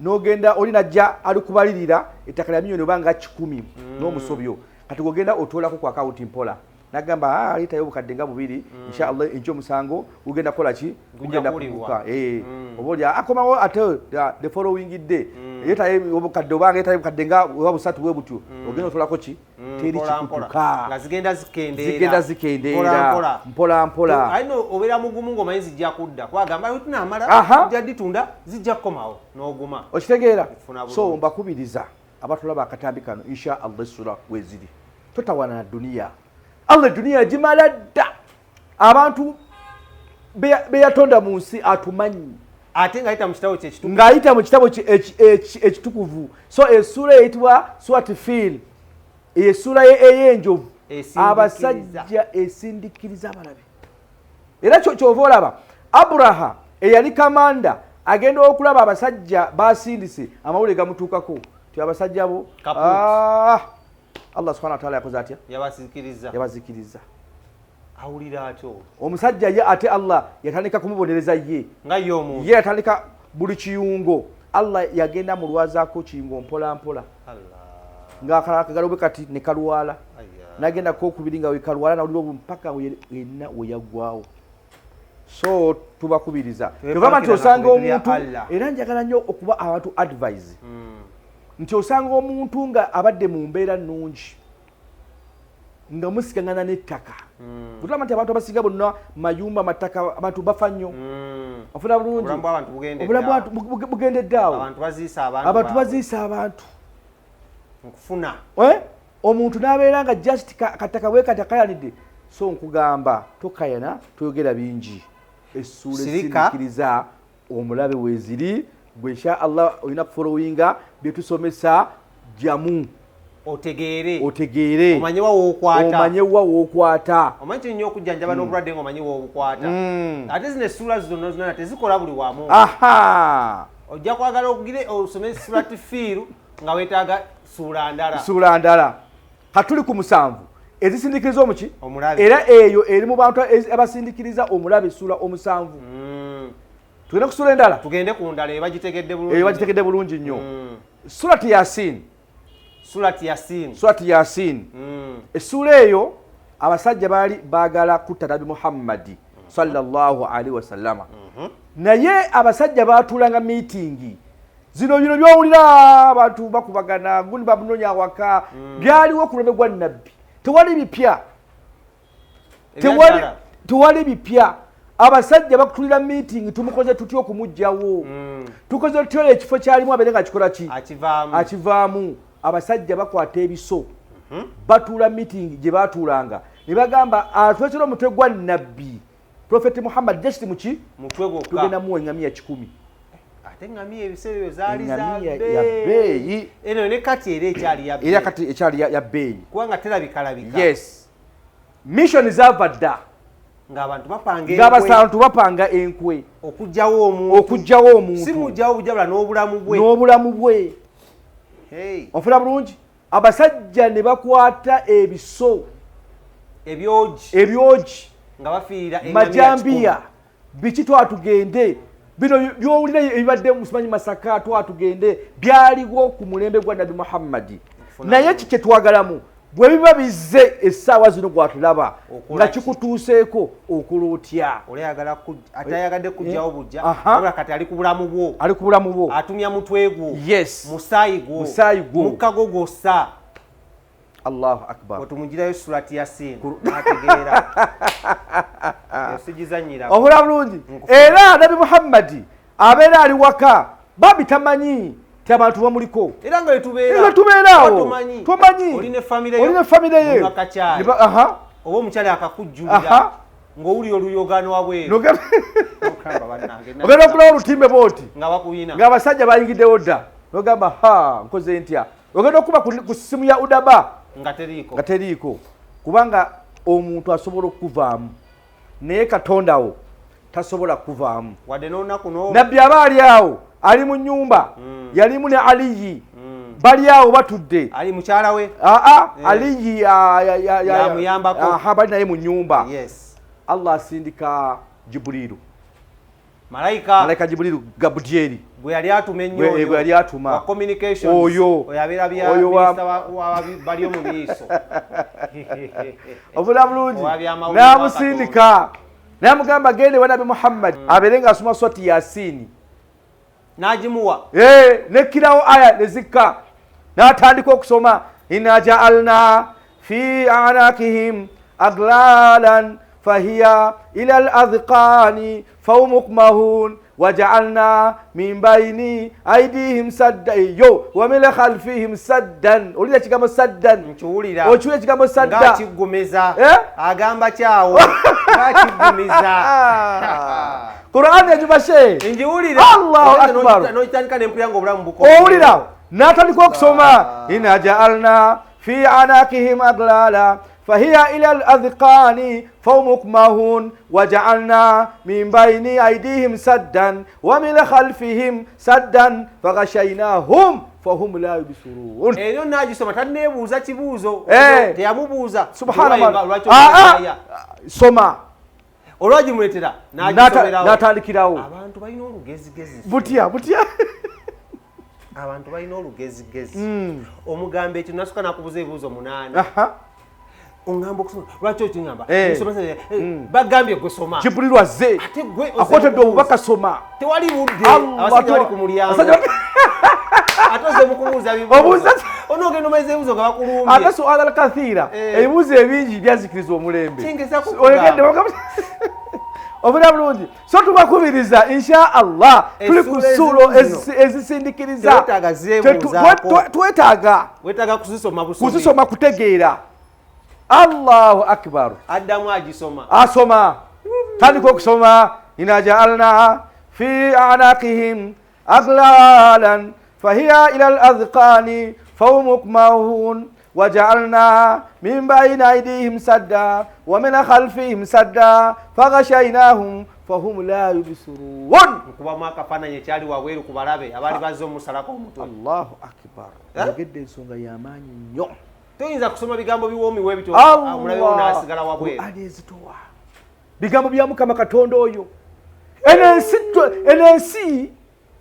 n'ogenda oli najja alikubalirira ettaka lya miliyoni oba nga 10 n'omusobyo. Kati ogenda otolako ku akawunti mpola. Nagamba alitayo obukadde nga 2 inshallah enkyo musango ugenda kola ki ugenda kubuka obolya akomawo ate the following day yetaye obukadde obanga yetaye obukadde nga obusatu bwe butyo ogenda otolako ki teri kikutuka
nga zigenda
zikendera mpola
ayino obera mugumu ngo mayinzi jja kudda kwagamba yo tunamala jja ditunda zijja komawo n'oguma
okitegeera. So mbakubiriza abatulaba akatambi kano inshallah sura weziri totawana na dunia. Allah dunia jimala dda abantu beyatonda mu nsi atumanyi
ate ngayita mu kitabo ky'ekitukuvu
ngayita mu kitabo ekitukuvu. So esura eyitibwa Surat Fil, esura ey'enjovu abasajja esindikiriza abalabe. Era kyova olaba Abraha eyali kamanda agenda okulaba abasajja basindise amawulire gamutuukako ti abasajja bo Allah subhanahu wa ta'ala yakoze atya yabazikiriza.
Awulira atyo
omusajja ye ate Allah yatandika kumubonereza ye
nga y'omuntu
ye yatandika buli kiyungo Allah yagenda mulwazaako kiyungo mpola mpola ng'akagalo bwe kati ne kalwala nagenda kokubiri nga wekalwala nawulira mpaka wenna weyagwawo. So tubakubiriza tubama nti osanga omuntu era njagala nnyo okuba abantu advise nti osanga omuntu nga abadde mu mbeera nnungi nga musigangana n'ettaka butulaba nti abantu abasinga bonna mayumba mataka abantu bafa nnyo ofuna bulungi obulamu bugendedde awo abantu baziisa abantu
nkufuna
omuntu n'abeera nga just kataka bwe kati akayanidde. So nkugamba tokayana toyogera bingi essula esindikiriza omulabe weziri gwe insha Allah olina kufolowinga byetusomesa jamu otegeere omanyewa wookwata
omanyi nnyo okujjanjaba n'obulwadde ng'omanyi woobukwata ate zino essula zonna zonna tezikola buli wamu. Ojja kwagala okugire osome Surat Fil nga weetaaga suula ndala
katuli ku 7 ezisindikiriza omuki era eyo eri mu bantu abasindikiriza omulabe essula 7. Tugende ku sura endala
tugende ku ndala
ebagitegedde bulungi nnyo. Surat Yasin essula eyo abasajja baali baagala kutta Nabi Muhammadi sallallahu alaihi wasallama naye abasajja baatuulanga miitingi zino bino byowulira abantu bakubagana gundi babunonya awaka byaliwo ku lume gwa nabbi. Tewali bipya abasajja bakutulira meeting tumukoze tutyo okumujjawo tukoze tutyo ekifo kyalimu abeere nga kikola ki akivaamu. Abasajja bakwata ebiso batuula meeting gye baatuulanga ne bagamba atwekera omutwe gwa nabbi Prophet Muhammad just muki tugenda muwa engamiya 10.
Ate engamiya ebiseera ebyo zaali za bbeeyi eno ne kati era
ekyali ya bbeeyi
kubanga terabika.
Yes, mission zava dda ng'abantu bapanga enkwe
okujjawo
omuntu
si mujjawo bujjabula
n'obulamu bwe. Ofuna bulungi abasajja ne bakwata ebiso ebyogi
nga bafiirira
majambiya biki twatugende bino byowulira ebibadde musimanyi Masaka twatugende byaliwo ku mulembe gwa Nabi Muhammadi. Naye kike twagalamu bwe biba bizze essaawa zino gwatulaba nga kikutuuseeko okola otya
atayagadde kujjawo bujja abula kati ali ku bulamu bwo atumya mutwe gwo musaayi gwo mukago gwossa.
Allahu akbar.
Otumugirayo Surat Yasin ategeera esijizanyira
obula bulungi. Era Nabi Muhammadi abeera ali waka babi tamanyi abantu bamuliko
era nga tubeera
tomanyi
olina
famire ye
oba omukyala akakujjulira ng'owuli oluyogano wabweru
ogenda okulawo olutimbe booti
nga bakuyina
ng'abasajja bayingiddewo dda nogamba nkoze ntya ogenda okuba ku ssimu ya udaba
nga
teriiko kubanga omuntu asobola okuvaamu naye katondawo tasobola kuvaamu
wadde n'olunaku
nabbi aba ali awo ali mu nnyumba yalimu ne aliyi bali awo batudde
ali mukyala we
aliyi bali naye mu nnyumba Allah asindika Jibrilu malayika Jibrilu Gabudyeri
bwe yali atuma ennyo
bwe yali atuma
communications
oyo
yabeera bali mu biiso
obula bulungi n'amusindika n'amugamba gende wa Nabi Muhammad abeere ng'asoma swati Yasini
n'agimuwa
nekkirawo aya ne zikka n'atandika okusoma inna ja'alna fi a'naqihim aglalan fahiya ila al-adhqani fahum muqmahun waja'alna min bayni aydihim saddan wa min khalfihim saddan olira kigambo saddan
nkiwulira
okiwulira kigambo sadda
nga kiggumiza agamba kyawo nga kiggumiza
Qur'an yajubashe
njiwulira
Allahu akbar
noitandika nempulyango obulamu buko
owulira n'atandika okusoma inna ja'alna fi anaqihim aglala fahiya ila al-adhqani fahum muqmahun waja'alna min bayni aydihim saddan wa min khalfihim saddan faghashaynahum fahum la yubsirun
eyo nagisoma tannebuuza kibuuzo teyamubuuza
subhanallah soma
olwagimuletera
n'atandikirawo
abantu balina olugezigezi
butya
abantu balina olugezigezi omugamba ekyo nasooka nakubuza ebibuuzo 8 ongamba okusoma lwaki okingamba bagambye gwe soma
Jibrilu azze akwatedde obubaka soma
tewali budde abasajja bali ku mulyango ate ozze mukubuuza bibuuzo onogenda omaiza ebibuuzo nga bakulumbye
ate suala kathiira ebibuuzo ebingi byazikiriza omulembe obula bulungi so tubakubiriza insha Allah tuli ku ssuulo ezisindikiriza
twetaaga
kuzisoma kutegeera Allahu akbar
addamu agisoma
asoma tandika okusoma inna ja'alna fi a'naqihim aglalan fahiya ila al-adhqani fahum muqmahun وجعلنا من بين أيديهم سدا ومن خلفهم سدا فغشيناهم فهم لا يبصرون
kuba mwakafananye kyali wabweru ku balabe abali bazze omusalako omutwe
Allahu akbar yogedde ensonga y'amaanyi nnyo
toyinza kusoma bigambo biwoomiwe ebito omulabe onaasigala wabweru
alizitowa bigambo bya Mukama Katonda oyo enensi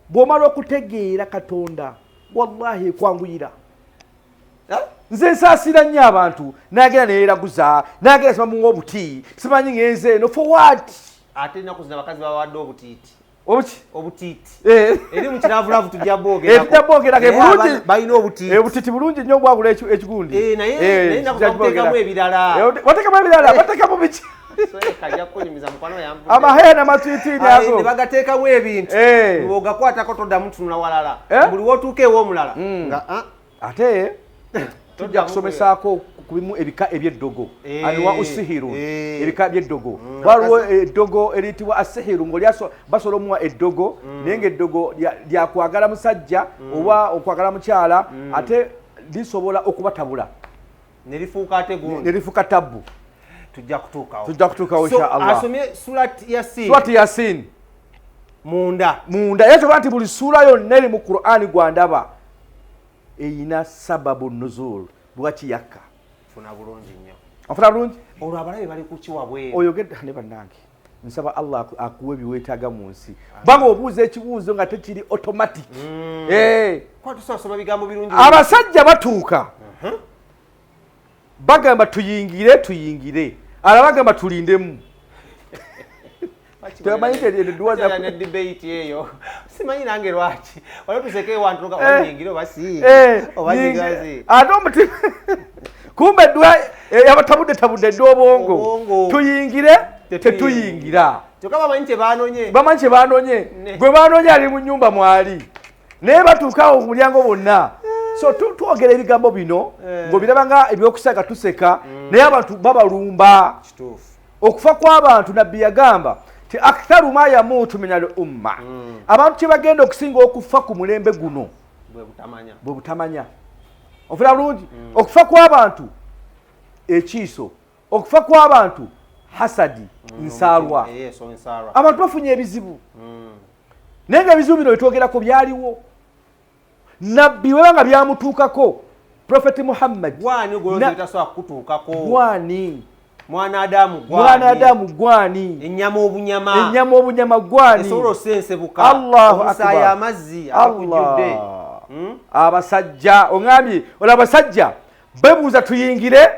bw'omala okutegeera Katonda wallahi ekwanguyira nze nsaasira nnyo abantu nagenda neeraguza nagenda simamuwa obuti simanyi ngenze eno for what
ate ennaku zino abakazi babawadde obutiiti
obutiiti
eri mu kiravulavu tujja
boogerako
balina
obutiiti bulungi nnyo obwagula ekigundi
naye ennaku zakuteekamu ebirala
batekamu ebirala batekamu biki amaheya n'amatwitiini ago
ne bagateekamu ebintu ogakwatako toddamu tunula walala buli wootuuka ew'omulala nga
ate tujja kusomesaako ku bimu ebika ebyeddogo anwa usihiru ebika byeddogo waliwo eddogo eriyitibwa asihiru ng'oli basobola omuwa eddogo naye ng'eddogo lyakwagala musajja oba okwagala mukyala ate lisobola okubatabula nerifuuka tabbu
tujja
kutuukawo inshallah
asomye
surati yasin
munda
era kyoba nti buli suura yonna eri mu Qur'ani gwandaba eyina sababu nuzul lwaki yakka
funa bulungi nnyo
ofuna bulungi
olwo abalabe bali kukiwa bweru
oyogedde ne bannange nsaba Allah akuwa ebiweetaaga mu nsi banga obuuza ekibuuzo nga tekiri automatic
kwatusasoma bigambo birungi
abasajja batuuka bagamba tuyingire ala bagamba tulindemu
debate eyo simanyi nange lwaki walituseke wantu wanyingire oba si oba nyigazi
ate omutima kumbe eddwa yabatabudde eddwa obwongo tuyingire tetuyingira
kyokka bamanyi kye baanonye
gwe baanonye ali mu nnyumba mwali naye batuukawo ku mulyango bonna. So twogera ebigambo bino ng'obiraba nga ebyokusaka tuseka naye abantu babalumba. Okufa kw'abantu nabbi yagamba ti aktharu ma yamuutu min al umma, abantu kye bagenda okusinga okufa ku mulembe guno bwe butamanya. Ofuna bulungi, okufa kw'abantu ekiiso, okufa kw'abantu hasadi, nsaalwa. Abantu bafunye ebizibu naye nga ebizibu bino bitwogerako byaliwo. Nabbi webanga byamutuukako Prophet Muhammad gwani
mwana Adamu gwani ennyama obunyama gwani esolo sensebuka
Allahu
akbar amazzi akujjudde
abasajja ongambye ola abasajja bebuuza tuyingire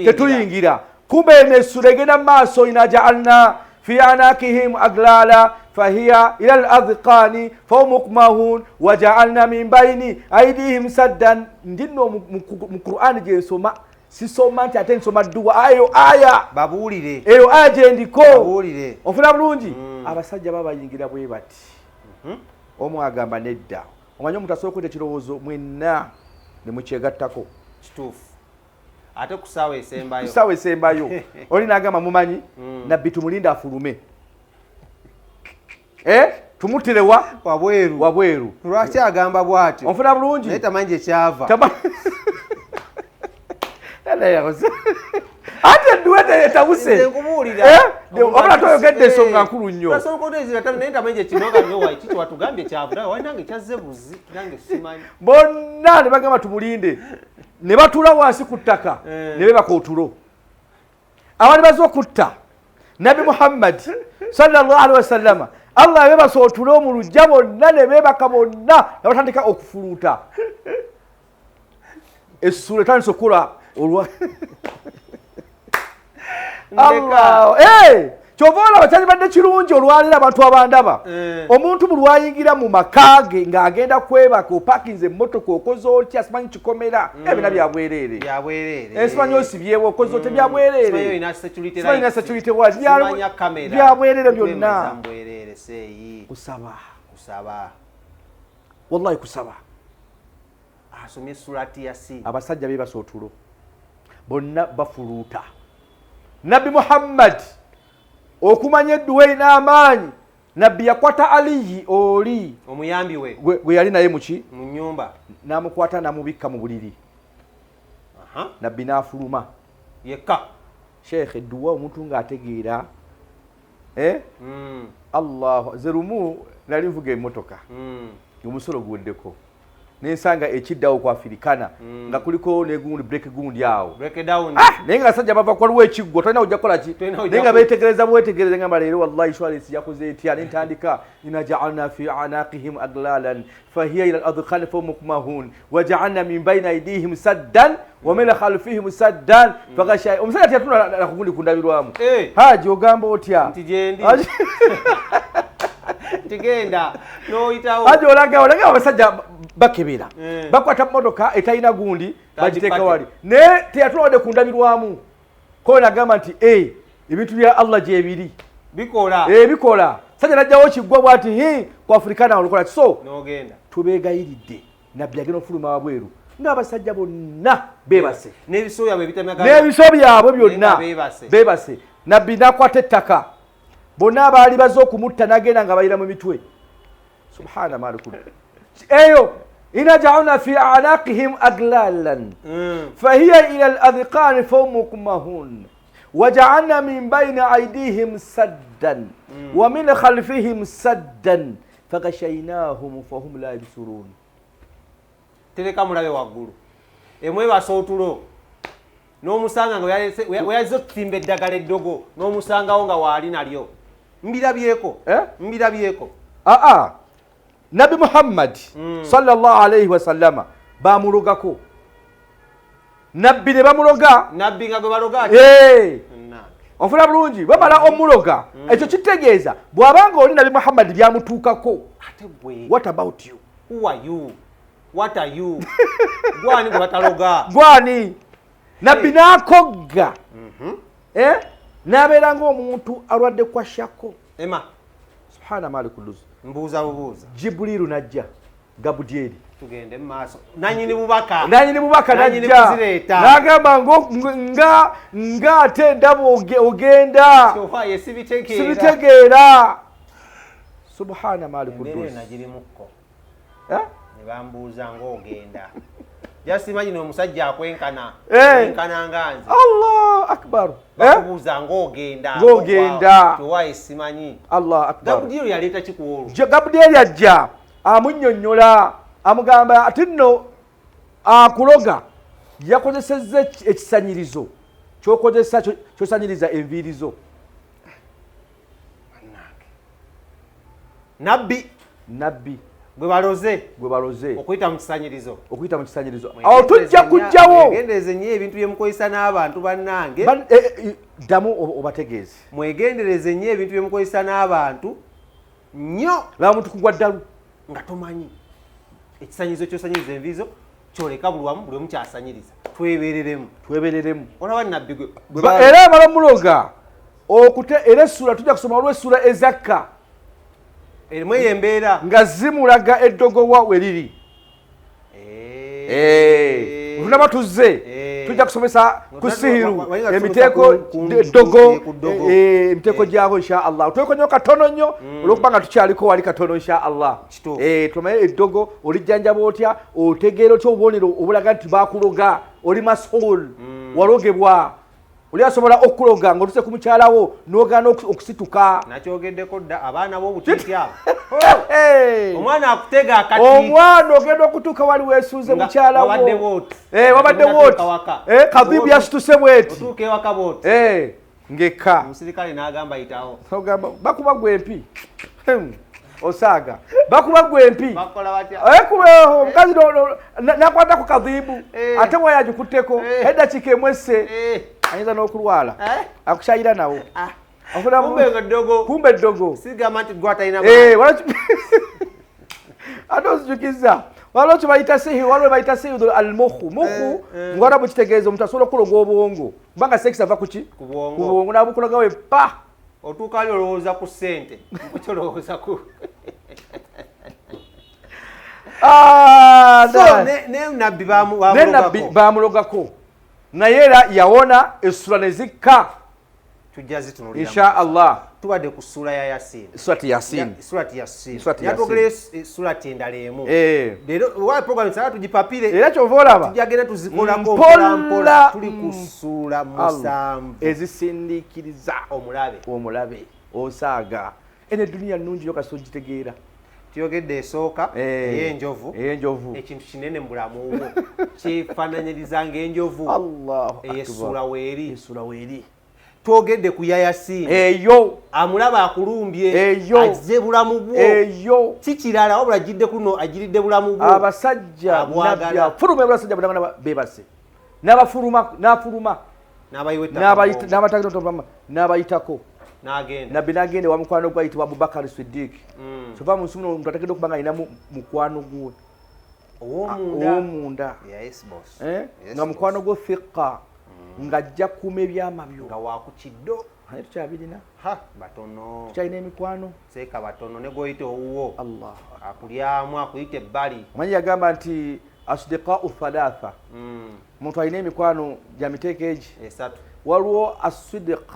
tetuyingira kumbe n'essula egenda mu maaso inaja'alna fi anakihim aglala fahiya ila al-adhqani fahum muqmahun waja'alna min bayni aydihim saddan. Ndinno mu Qur'ani gye nsoma sisoma nti ate nsoma dduwa ayo aya
babuulire
eyo aya gye ndiko
babuulire.
Ofuna bulungi abasajja babayingira bwe bati omu agamba nedda. Omanyi omuntu asobola okweta ekirowoozo mwenna ne mukyegattako
kituufu ate ku ssaawa
esembayo oli n'agamba mumanyi nabbi tumulinda afulume tumutirewa wabweru.
Lwaki agamba bw'atyo?
Ofuna bulungi
naye tamanyi gye kyava
ate edduwete yetabuse obula toyogedde ensonga nkulu nnyo bonna ne bagamba tumulinde ne batuula wansi ku ttaka ne bebaka otulo. Abali baza okutta Nabi Muhammad sallallahu alaihi wasallama Allah yabebasa otulo mu lujja bonna ne bebaka bonna ne batandika okufuluuta. Essula etandise okula olwa Allah kyova olaba kyalibadde kirungi olwalira abantu abandaba omuntu bwe lwayingira mu makaage ng'agenda kwebaka opakinze emmotoka okoze otya simanyi kikomera ebina byabwereere simanyi osibyewo okoze otya byabwereere simanyi na security ward byabwereere byonna kusaba wallahi kusaba.
Asomye surati Yasin
abasajja bebasa otulo bonna bafuluuta. Nabbi Muhammad okumanya edduwa erina amaanyi nabbi yakwata Aliyi oli
omuyambi
gwe yali naye muki
mu nnyumba
n'amukwata n'amubikka mu buliri. Nabbi n'afuluma
yekka.
Sheikh edduwa omuntu ng'ategeera Allahu zerumu nali nvuga emmotoka omusolo guweddeko nensanga ekiddawo kwa Afirikana nga kuliko negundi break gundi awo naye nga basajja bava kwaliwo ekiggo tolina ojja kukola ki naye nga beetegereza bwetegereza ngamba leero wallahi insurance yakoze etya nentandika inaja'alna fi anaqihim aglalan fahiya ila al-adkhani fahum muqmahun waja'alna min bayni aydihim saddan wa min khalfihim saddan faghashay omusajja tyatuna nakugundi kundabirwamu haji ogamba otya
nti gyendi tigenda noyitawo
haji olaga abasajja bakebera bakwata motoka etalina gundi bagiteeka wali naye teyatulwadde ku ndabirwamu ko nagamba nti ebintu bya Allah gyebiri bikola sajja najjawo kiggwa bwati ku Afrikana olukola so
nogenda
tubeegayiridde nabbi agenda ofuluma wabweru ng'abasajja bonna beebase
n'ebiso
byabwe byonna beebase nabbi nakwata ettaka bonna abaali baza okumutta n'agenda nga bayira mu mitwe subhana malikul eyo inaja'alna fi a'naqihim aglalan fahiya ila al-adhqani fahum muqmahun waja'alna min bayni aydihim saddan wa min khalfihim saddan faghashaynahum fahum la yabsurun.
Tereka mulabe waggulu emwebasa otulo n'omusanga nga weyazze okutimba eddagala eddogo n'omusangawo nga waali nalyo mbirabyeko
Nabi Muhammad sallallahu alayhi wa sallama bamulogako nabbi ne bamuloga
nabbi nga gwe baloga
ofuna bulungi bamala omuloga ekyo kitegeeza bw'abanga oli Nabi Muhammad byamutuukako what about you?
Who are you? What are you? Gwani gwe bataloga
gwani nabbi n'akogga n'abeera ng'omuntu alwadde kwa shako
ema
subhana malikul
mbuuza bubuuza
Jibrilu najja Gabudyeri
tugende mu maaso nanyini bubaka
najja n'agamba nga ate ndaba ogenda sibitegeera subhana malikudus
nagirimukko ne bambuuza ng'ogenda just imagine omusajja akwenkana nganze
Allah akbar
bakubuuza ng'ogenda towaye simanyi
Allah akbar
Gabudyeri yaleeta kikuwolu
Gabudyeri ajja amunnyonnyola amugamba ati nno akuloga yakozesezza ekisanyirizo kyokozesa kyosanyiriza enviirizo nabbi
gwe baloze
okuyita
mu kisanyirizo
awo tujja kujjawo
mwegendereze nnyo ebintu bye mukozesa n'abantu bannange
ddamu obategeeze
mwegendereze nnyo ebintu bye mukozesa n'abantu nnyo
laba muntu kugwa ddalu
nga tomanyi ekisanyirizo kyosanyiriza enviirizo kyoleka buli wamu kyasanyiriza twebereremu olaba nabbi
era amala omuloga era essula tujja kusoma olw'essula ezakka
erimu eyo embeera
nga zimulaga eddogowa we liri olunaba tuzze tujja kusomesa ku sihiru emiteeko eddogo emiteeko gyako insha allah tweko nnyo katono nnyo olwokuba nga tukyaliko wali katono insha allah tumaye eddogo olijjanjaba otya otegeera otya obubonero obulaga nti bakuloga oli masul walogebwa oli asobola okuloga ng'otuse ku mukyalawo n'ogaana okusituka
nakyogeddeko dda abaana b'obutiiti abo omwana akutega akati
omwana ogenda okutuuka wali weesuuze mukyalawo wabadde wooti kadhibu yasituse bweti
otuuka ewaka booti
ng'ekka
omusirikale n'agamba yitawo
ogamba bakuba gwempi osaaga bakuba gwempi kubeho omukazi nakwata ku kadhibu ate wayagikutteko eddakiika emwesse ayinza n'okulwala akukyayira nawo kumbe eddogo ate ozijukiza waliwo kyebayita sihiru waliwo bayita sihiru almuhu muhu ngwala bukitegeeza omuntu asobola okuloga obwongo kubanga sekisi ava kuki ku bwongo nabukuloga we pa
otuuka ali olowooza ku ssente kyolowooza ku nabbi
bamulogako naye era yawona essula ne zikka
tujja zitunulira
insha allah
tubadde ku ssula ya yasin
surati yasin
yatwogera surati endala emu leero wa program sala tugipapire
era kyova olaba
tujjagenda tuzikolako mpolampola tuli ku ssula musanvu
ezisindiikiriza omulabe osaaga ene duniya nnungi yo kasi ogitegeera
tuyogedde esooka ey'enjovu ekintu kinene mu bulamu obwo kyefaananyiriza ng'enjovu ey'essula weeri twogedde ku yayasiini
eyo
amulaba akulumbye
eyo
azze bulamu bwo
eyo
si kirala wabula agidde kuno agiridde bulamu bwo
abasajja fulume abasajja bulagana beebase n'afuluma n'abayitako nabbi n'agenda wa mukwano gwe ayitibwa Abubakar Siddiq kyova mu nsi muno omuntu ateekeddwa okuba nga alina mukwano gwe ow'omunda nga mukwano gwe fiqa ng'ajja kuuma ebyama byo
nga wakukiddo
naye tukyabirina
batono
tukyalina emikwano
seeka batono ne goyite owuwo akulyamu akuyite ebbali
omanyi yagamba nti asdiqau thalatha omuntu alina emikwano gya miteeko egi
esatu
waliwo asidiq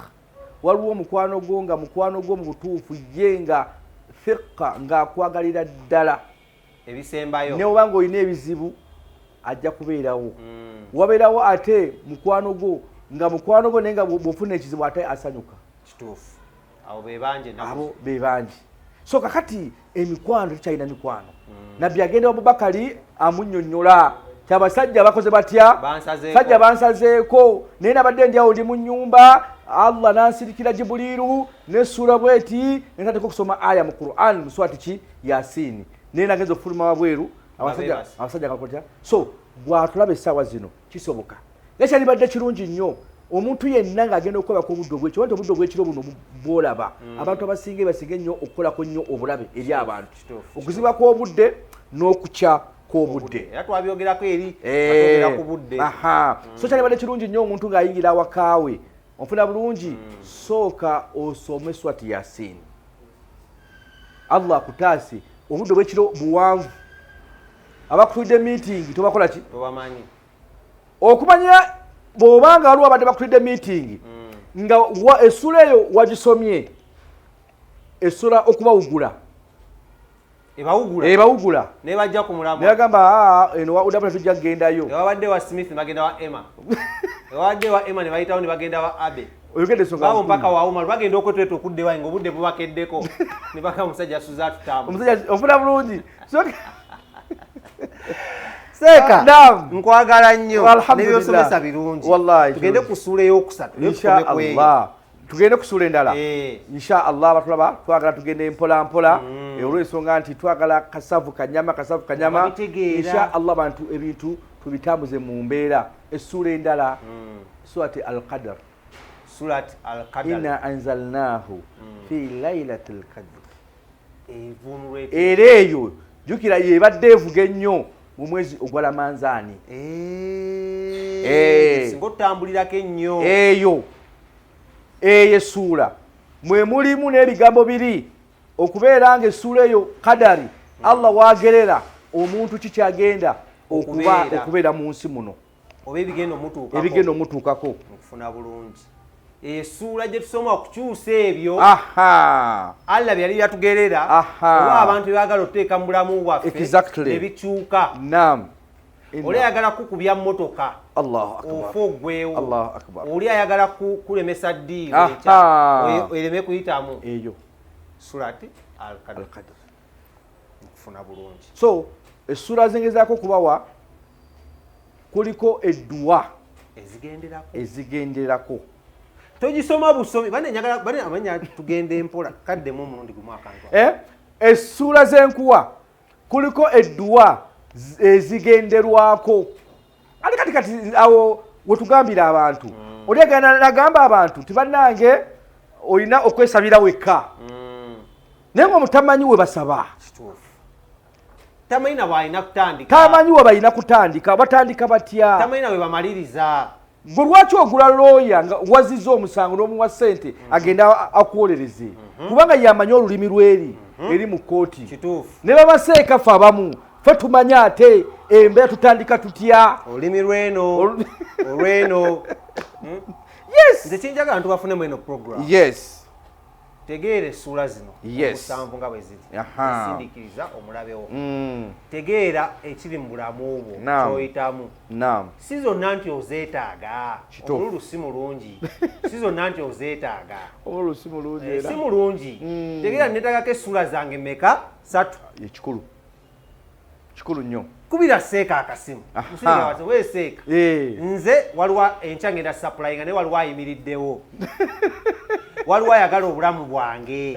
waliwo mukwano gwo nga mukwano gwo mu butuufu ye nga fiqa ng'akwagalira ddala
ebisembayo
ne oba ng'olina ebizibu ajja kubeerawo wabeerawo ate mukwano gwo nga mukwano gwo naye nga bw'ofuna ekizibu ate asanyuka
kituufu abo be bangi so kakati emikwano tukyalina mikwano nabbi agenda Abubakari amunnyonnyola kyabasajja bakoze batya sajja bansazeeko naye nabadde ndi awo ndi mu nnyumba Allah nansirikira Jibuliru n'essula bweti nentateeka okusoma aya mu Qur'an mu surati ki Yasin naye nagenza okufuluma wabweru abasajja kakotya so bw'atulaba essaawa zino kisoboka nekyalibadde kirungi nnyo omuntu yenna ng'agenda okukolako obudde obwekiro nti obudde obwekiro buno bwolaba abantu abasinga basinga ennyo okukolako nnyo obulabe eri abantu okuziba kw'obudde n'okukya kw'obudde era twabyogerako eri ku budde
so kyalibadde kirungi nnyo omuntu ng'ayingira awakaawe ofuna bulungi sooka osome swati Yasin Allah akutaase obudde obwekiro buwanvu abakutudde meeting tobakola ki
tobamanyi
okumanya bw'obanga waliwo abadde bakutudde meeting nga essula eyo wagisomye essula okubawugula ebawugula
nebajja ku mulamwa
nebagamba eno udabula tujja kugendayo
ewabadde wa Smith bagenda wa Emma ewabadde wa Emma ne bayitawo ne bagenda wa Abe
oyogedde ensonga
babo mpaka wa Omar bagenda okwetweta okuddewa nga obudde bubakeddeko ne baka omusajja asuza tutamu
omusajja ofuna bulungi
Seeka nkwagala nnyo n'ebyosomesa birungi tugende ku ssuula ey'okusatu
inshallah tugende ku ssuula endala inshallah batulaba twagala tugende mpola mpola olw'ensonga nti twagala kasavu kanyama inshallah bantu ebintu tubitambuze mu mbeera essuula endala surati al-qadr inna anzalnahu fi laylatil qadr era eyo jukira yebadde evuga ennyo mu mwezi ogwalamanzaani
singa otambulirako ennyo
eyo essuula mwe mulimu n'ebigambo biri okubeera nga essuula eyo kadari Allah waagerera omuntu kikyagenda okubeera mu nsi muno
oba
ebigenda omutuukako
okufuna bulungi essuula gye tusoma okukyusa ebyo Allah byali byatugerera oba abantu bebaagala okuteeka mu bulamu bwaffe ebikyuka oli ayagala kukubya mmotoka ofa oggwewo oli ayagala kulemesa ddiiro ereme kuyitamu
eyo
surati al-Qadr okufuna bulungi
so essula zengezaako okubawa kuliko edduwa ezigenderako
togisoma busomi bane amanya tugende mpola kaddemu omulundi gumu akantu
essula z'enkuwa kuliko edduwa ezigenderwako ate kati awo wetugambira abantu oli nagamba abantu tibannange olina okwesabira wekka naye nga mutamanyi we basaba
tamanyi na bwalina kutandika
tamanyi we balina kutandika batandika batya
tamanyi na we bamaliriza
gwe lwaki ogula looya nga waziza omusango n'omuwa ssente agenda akuwolereze kubanga yamanyi olulimi lweri eri mu kkooti ne babaseeka ffe abamu ffe tumanyi ate embeera tutandika tutya
olulimi olweno nze kinjagala ntubafune eno program tegeera essuula zino omusanvu nga bwe ziri esindikiriza omulabewo tegeera ekiri mu bulamu bwo kyoyitamu si zonna nti ozeetaaga omululu si mulungi si zonna nti ozeetaaga si mulungi tegeera neetagako essuula zange meka 3
kikulu nnyo
kubira seeka akasimu musigawaze weeseeka nze waliwo enkya ngenda supplyinga naye waliwo ayimiriddewo waliwo ayagala obulamu bwange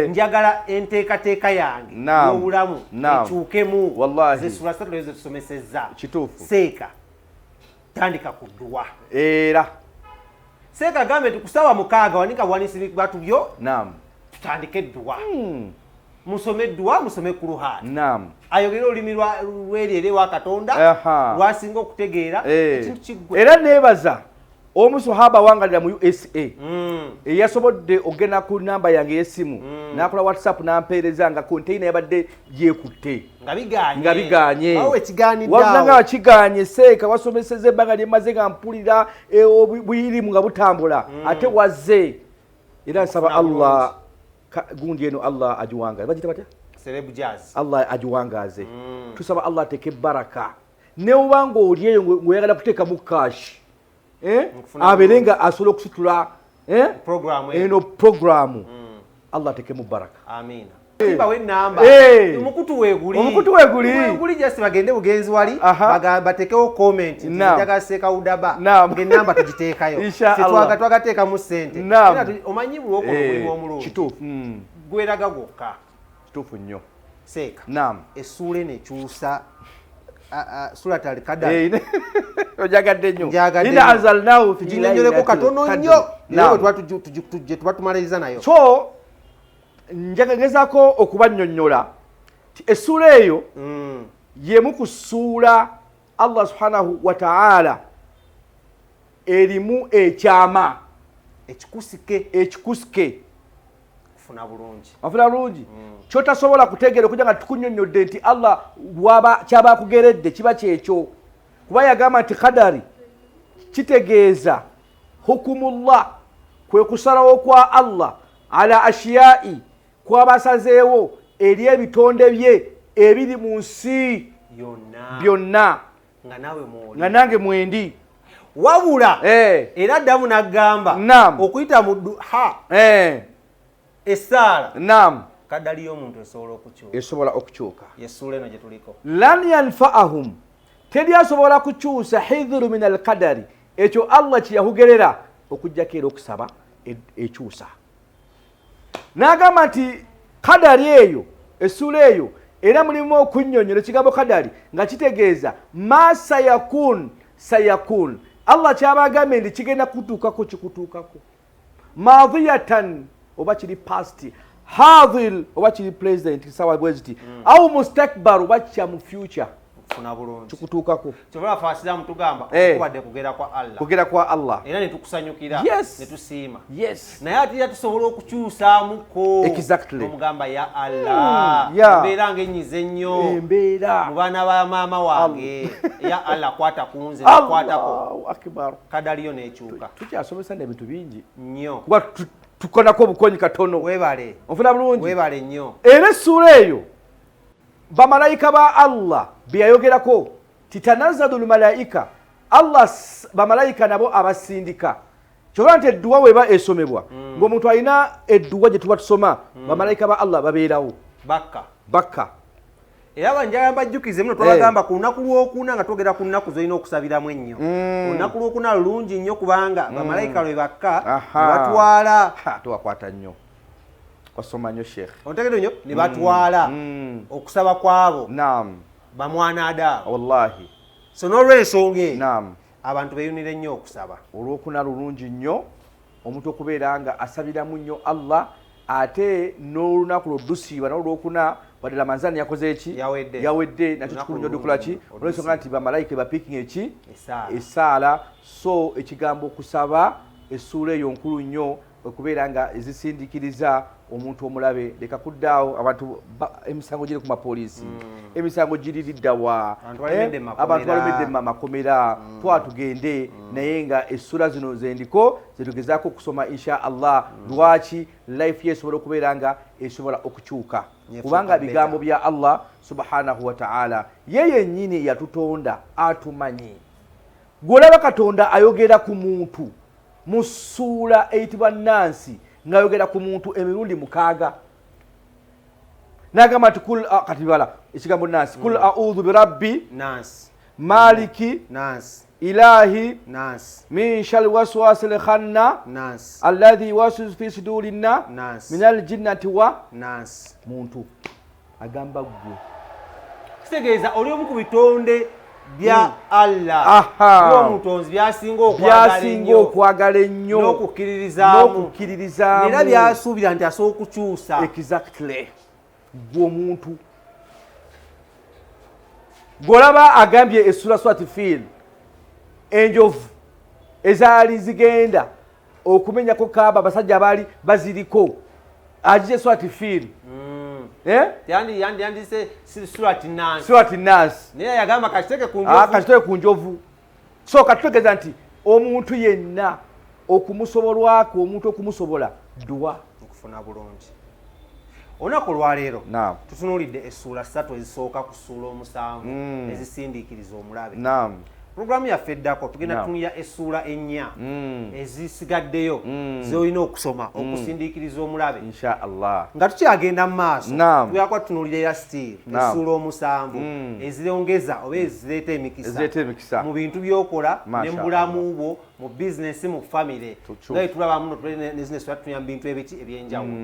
njagala enteekateeka yange y'obulamu ekyukemu zesula 3 ezo tusomesezza seeka tandika ku dduwa
era
seeka gambe tukusaba 6 wanika buwanisi batu byo tutandike edduwa musome edduwa musome Kuruhani ayogera olulimi lweri eri ewa Katonda lwasinga okutegeera ekintu kiggwe
era neebaza omusahaba wangalira mu USA eyasobodde ogenda ku namba yange y'essimu n'akola WhatsApp n'ampeereza nga konteina yabadde yeekutte nga biganye wabulanga wakiganye seeka wasomeseza ebbanga lyemaze nga mpulira buyirimu nga butambula ate wazze era nsaba Allah gundi eno Allah agiwangaze bagita batya Allah agiwangaze tusaba Allah ateke baraka ne ubanga oli eyo ngoyagala kuteeka mu cash abeere nga asobola okusitula eno programu Allah ateke mu baraka
amina bawe namba omukutu weeguli just bagende bugenzi wali batekewo comment njaga seeka udaba ngenamba tugiteekayo twagateeka mu ssente omanyi buloko mulimu omulungi
kituufu
gweraga gwokka
kituufu nnyo
seeka essuula nekyusa surat al-Qadr
ojagadde nnyo nina anzalnahu fi
laylatil katono nnyo tujje tuba tumaliriza nayo
so ngezaako okubannyonnyola ti essuula eyo yemu ku ssuula Allah subhanahu wa ta'ala erimu ekyama ekikusike
okufuna bulungi
afuna bulungi kyotasobola kutegeera okujja nga tukunnyonnyodde nti Allah kyaba akugeredde kiba kyekyo kuba yagamba nti kadari kitegeeza hukumullah kwe kusalawo kwa Allah ala ashiyai kwabasazeewo eri ebitonde bye ebiri mu nsi byonna nga nange mwendi
wabula era ddamu n'agamba okuyita mu duha essaala kadali y'omuntu
esobola okukyuka
yessuula eno gye tuliko
lan yanfaahum teri asobola kukyusa hidhiru min alqadari ekyo Allah kye yahugerera okujjako era okusaba ekyusa n'agamba nti kadari eyo essuula eyo era mulimu okunnyonnyola ekigambo kadari nga kitegeeza ma sayakun Allah kyaba agambye nti kigenda kutuukako kikutuukako madiyatan oba kiri past hadhil oba kiri president sawa bweziti au mustakbar oba kya mu future
kufuna bulungi
kikutuukako
kyobola faasiramu tugamba okubadde kugera kwa Allah era ne tukusanyukira ne tusiima naye ate tusobola okukyusaamuko omugamba ya Allah embeera ng'ennyize ennyo mu baana ba maama wange ya Allah kwata ku nze nakwatako kadaliyo n'ekyuka
tukyasomesa n'ebintu bingi
nnyo
kuba tukonako obukonyi katono
weebale
ofuna bulungi
weebale nnyo
era essuula eyo bamalayika ba Allah byeyayogerako titanazzalu lmalayika Allah bamalayika nabo abasindika kyobola nti edduwa weba esomebwa ng'omuntu alina edduwa gye tuba tusoma bamalayika ba Allah babeerawo bakka
era banjala mbajjukize muno twabagamba ku lunaku lwokuna nga twogera ku nnaku zolina okusabiramu ennyo olunaku lwokuna lulungi nnyo kubanga bamalayika lwe bakka batwala
tuwakwata nnyo wasoma nnyo sheekh
ontegedde nnyo ne batwala okusaba kwabo bamwana adaabo
wallahi
so n'olw'ensonga eyo abantu beeyunire nnyo okusaba
olwokuna lulungi nnyo omuntu okubeera nga asabiramu nnyo Allah ate n'olunaku lwoddusiiba n'olwokuna wadde Ramadani yakoze eki yawedde nakyo kikulu nnyo dukulaki olw'ensonga nti bamalayika bapiking eki essaala so ekigambo okusaba essuula eyo nkulu nnyo okubeera nga ezisindikiriza omuntu omulabe leka kuddaawo abantu emisango giri ku mapoliisi emisango giri liddawa abantu balemedde makomera twatugende naye nga essula zino zendiko zetugezaako okusoma insha Allah lwaki life ye esobola okubeera nga esobola okukyuka kubanga bigambo bya Allah subhanahu wa ta'ala ye yennyini yatutonda atumanyi gw'olaba Katonda ayogera ku muntu mu ssuula eyitibwa Nansi ngayogera ku muntu emirundi 6 n'agamba nti kati bala ekigambo Nansi kul a'udhu birabbi
Nansi
maliki
Nansi
ilahi
Nansi
min sharri waswasil khanna
Nansi
alladhi yuwaswisu fi sudurinna min aljinnati wa
Nansi
muntu agamba gwe
kitegeeza oli omu ku bitonde bya Allah by'omutonzi byasinga
okwagala ennyo n'okukkiririzaamu
era byasuubira nti asobola okukyusa
exactly gw'omuntu gw'olaba agambye essula swati fiil enjovu ezaali zigenda okumenyako kaaba abasajja abaali baziriko agize swati fiil
yandise surati
Nansi
naye yagamba kakiteke
ku njovu so katutegeeza nti omuntu yenna okumusobolwako omuntu okumusobola dduwa
okufuna bulungi olunaku olwaleero tutunuulidde essuula 3 ezisooka ku ssuula 7 ezisindiikiriza omulabe Programu yaffe eddako tugenda tutunulira essuula 4 ezisigaddeyo z'olina okusoma okusindiikiriza omulabe
insha Allah
nga tukyagenda mu maaso tugenda tutunulira era still essuula 7 ezirongeza oba ezireeta emikisa mu bintu by'okola ne mu bulamu bwo mu bizinesi mu famire nga tulaba muno nezinesi tutunya mu bintu ebiki ebyenjawulo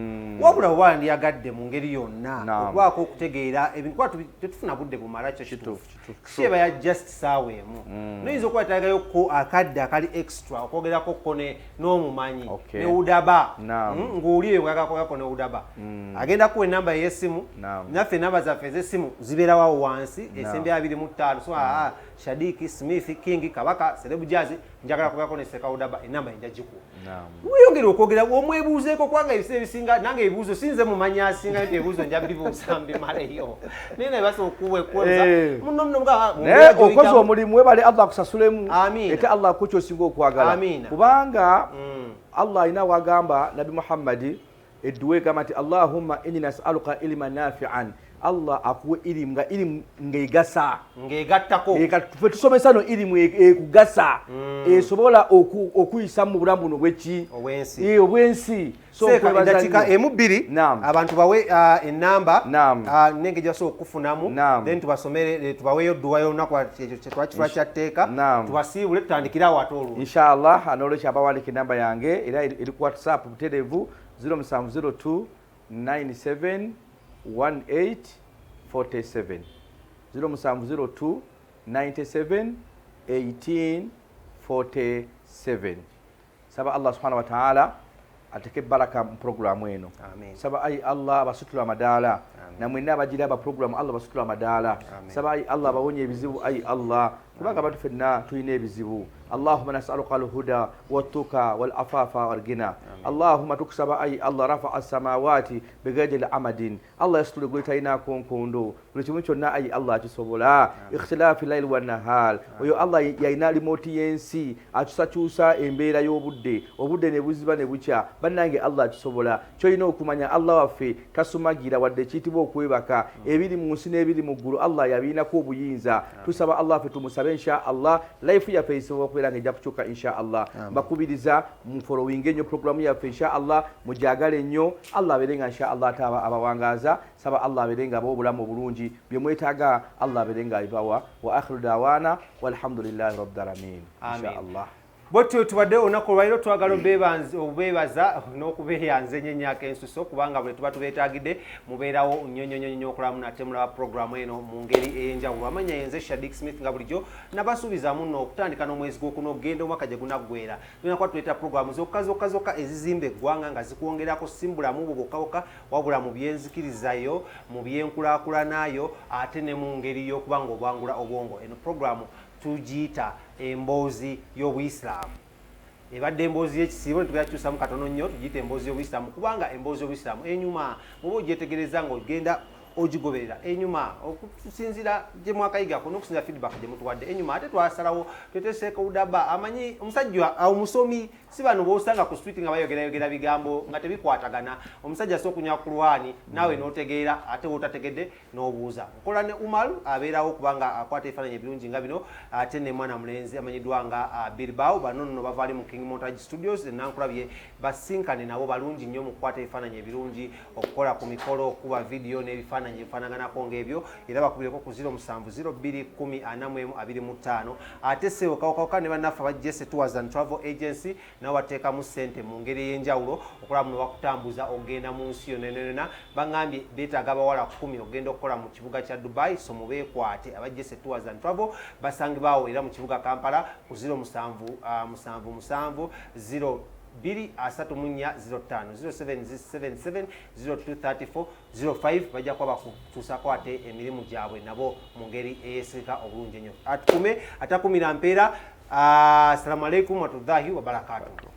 wabula bwala ndiyagadde mu ngeri yonna okubaako okutegeera ebintu kuba tetufuna budde bumala kyo kituufu kiba ya just saawa emu noyinza okuba yatagayoko akadde akali extra okwogerako ko n'omumanyi ne udaba ng'oli eyo ngagakogako ne udaba agenda kuwa enamba y'essimu naffe enamba zaffe ez'essimu zibeerawo wansi esembe 25 so Shadiki Smith King Kabaka Serebu Jazz njagala kugako ne Seka Udaba enamba enjajiku weyongera okwogera omwebuuzeeko kwanga ebise bisinga nange ebibuuzo sinze mumanya asinga ebibuuzo njabibuuza mbimaleyo nina basa okuwe kwoza muno
okoze omulimu webale Allah akusasulemu ate Allah akucho singa okwagala kubanga Allah alina wagamba Nabi Muhammad edduwe gamba nti Allahumma inni nas'aluka ilman nafi'an Allah akuwe ilimu nga ilimu ngegasa
ngegattako
fe tusomesa no ilimu ekugasa esobola okuyisa mu bulamu buno bweki obwensi
so kwebazika emubiri abantu bawe enamba nenge jaso okufunamu then tubasomere tubaweyo duwayo nakwa twakifula kyatteeka tubasiibule tutandikira watolu
inshallah anolesha abawandika enamba yange era eri ku WhatsApp buterevu 0702 97 1847 0702 97 1847 saba Allah subhanahu wa ta'ala ateke baraka mu programu eno saba ai Allah abasutula madala na mwenda abajira ba programu Allah basutula madala saba ai Allah bawonye ebizibu ai Allah kubanga abantu fenna tuyine ebizibu اللهم نسألك الهدى والتقى والعفاف والغنى اللهم تكسب أي الله رفع السماوات بغير العمد الله يستر غيتاينا كونكوندو ولكمچو نا أي الله تسوبلا اختلاف الليل والنهار ويو الله ياينا ريموتي ينسي atusachusa embeera y'obudde obudde ne buziba ne bucha bannange Allah tusobola kyoyina okumanya Allah waffe tasumagira wadde kitibwa okwebaka ebiri mu nsi n'ebiri mu ggulu Allah yabinako obuyinza tusaba Allah ffe tumusabe insha Allah life ya Facebook kwelanga jakuchuka insha Allah bakubiriza mu following enyo program ya insha Allah mujagale nnyo Allah aberenga insha Allah taba abawangaza saba Allah aberenga abo bulamu bulungi bye mwetaga Allah aberenga ibawa wa akhiru dawana walhamdulillahi rabbil alamin insha Allah
botyo tubadde onako lwairo twagala obebaza n'okubeeyanze nyenyaka ensuso kubanga bwe tuba tubeetagidde mubeerawo nnyonyonyonyo okulamu nate mulaba programu eno mu ngeri ey'enjawulo amanya yenze Shadik Smith nga bulijjo nabasuubizamu nno okutandika n'omwezi gw'okuno ogenda omwaka gye gunaggwera tulina kuba tuleeta programu zokka ezizimba eggwanga nga zikwongerako simbulamu bwo bwokka wabula mu byenzikirizayo mu byenkulaakulanayo ate ne mu ngeri y'okuba nga obwangula obwongo eno programu tugiyita emboozi y'Obuyisiraamu ebadde emboozi y'ekisiibo ne tugakyusamu katono nnyo tugiyita emboozi y'Obuyisiraamu kubanga emboozi y'Obuyisiraamu enyuma muba ogyetegereza ng'ogenda ogigoberera enyuma okusinzira gye mwakayigako n'okusinzira feedback gye mutuwadde enyuma ate twasalawo tweteseeko Udaba amanyi omusajja omusomi si bano b'osanga ku street nga bayogerayogera bigambo nga tebikwatagana omusajja asooka okunywa ku lwani naawe n'otegeera ate wootategedde n'obuuza nkola ne Umaru abeerawo kubanga akwata ebifaananyi ebirungi nga bino ate ne mwana mulenzi amanyiddwa nga Bilbao bano nno bava ali mu King Montage Studios nankulabye basinkane nabo balungi nnyo mu kukwata ebifaananyi ebirungi okukola ku mikolo okuba vidiyo n'ebifaananyi ebifaanaganako ng'ebyo era bakubireko ku 0702404225 ate sewo kawokawuka ne bannaffe aba Jesse Tours and Travel Agency nabo bateekamu ssente mu ngeri ey'enjawulo okulaba muno bakutambuza ogenda mu nsi yonenena baŋŋambye beetaaga abawala 10 ogenda okukola mu kibuga kya Dubai so mubeekwate aba Jesse Tours and Travel basangibwawo era mu kibuga Kampala ku 0777 24770500777023405 bajja kuba bakutuusako ate emirimu gyabwe nabo mu ngeri eyeesirika obulungi ennyo atukume atakumira mpeera assalamu alaikum watullahi wabarakatuh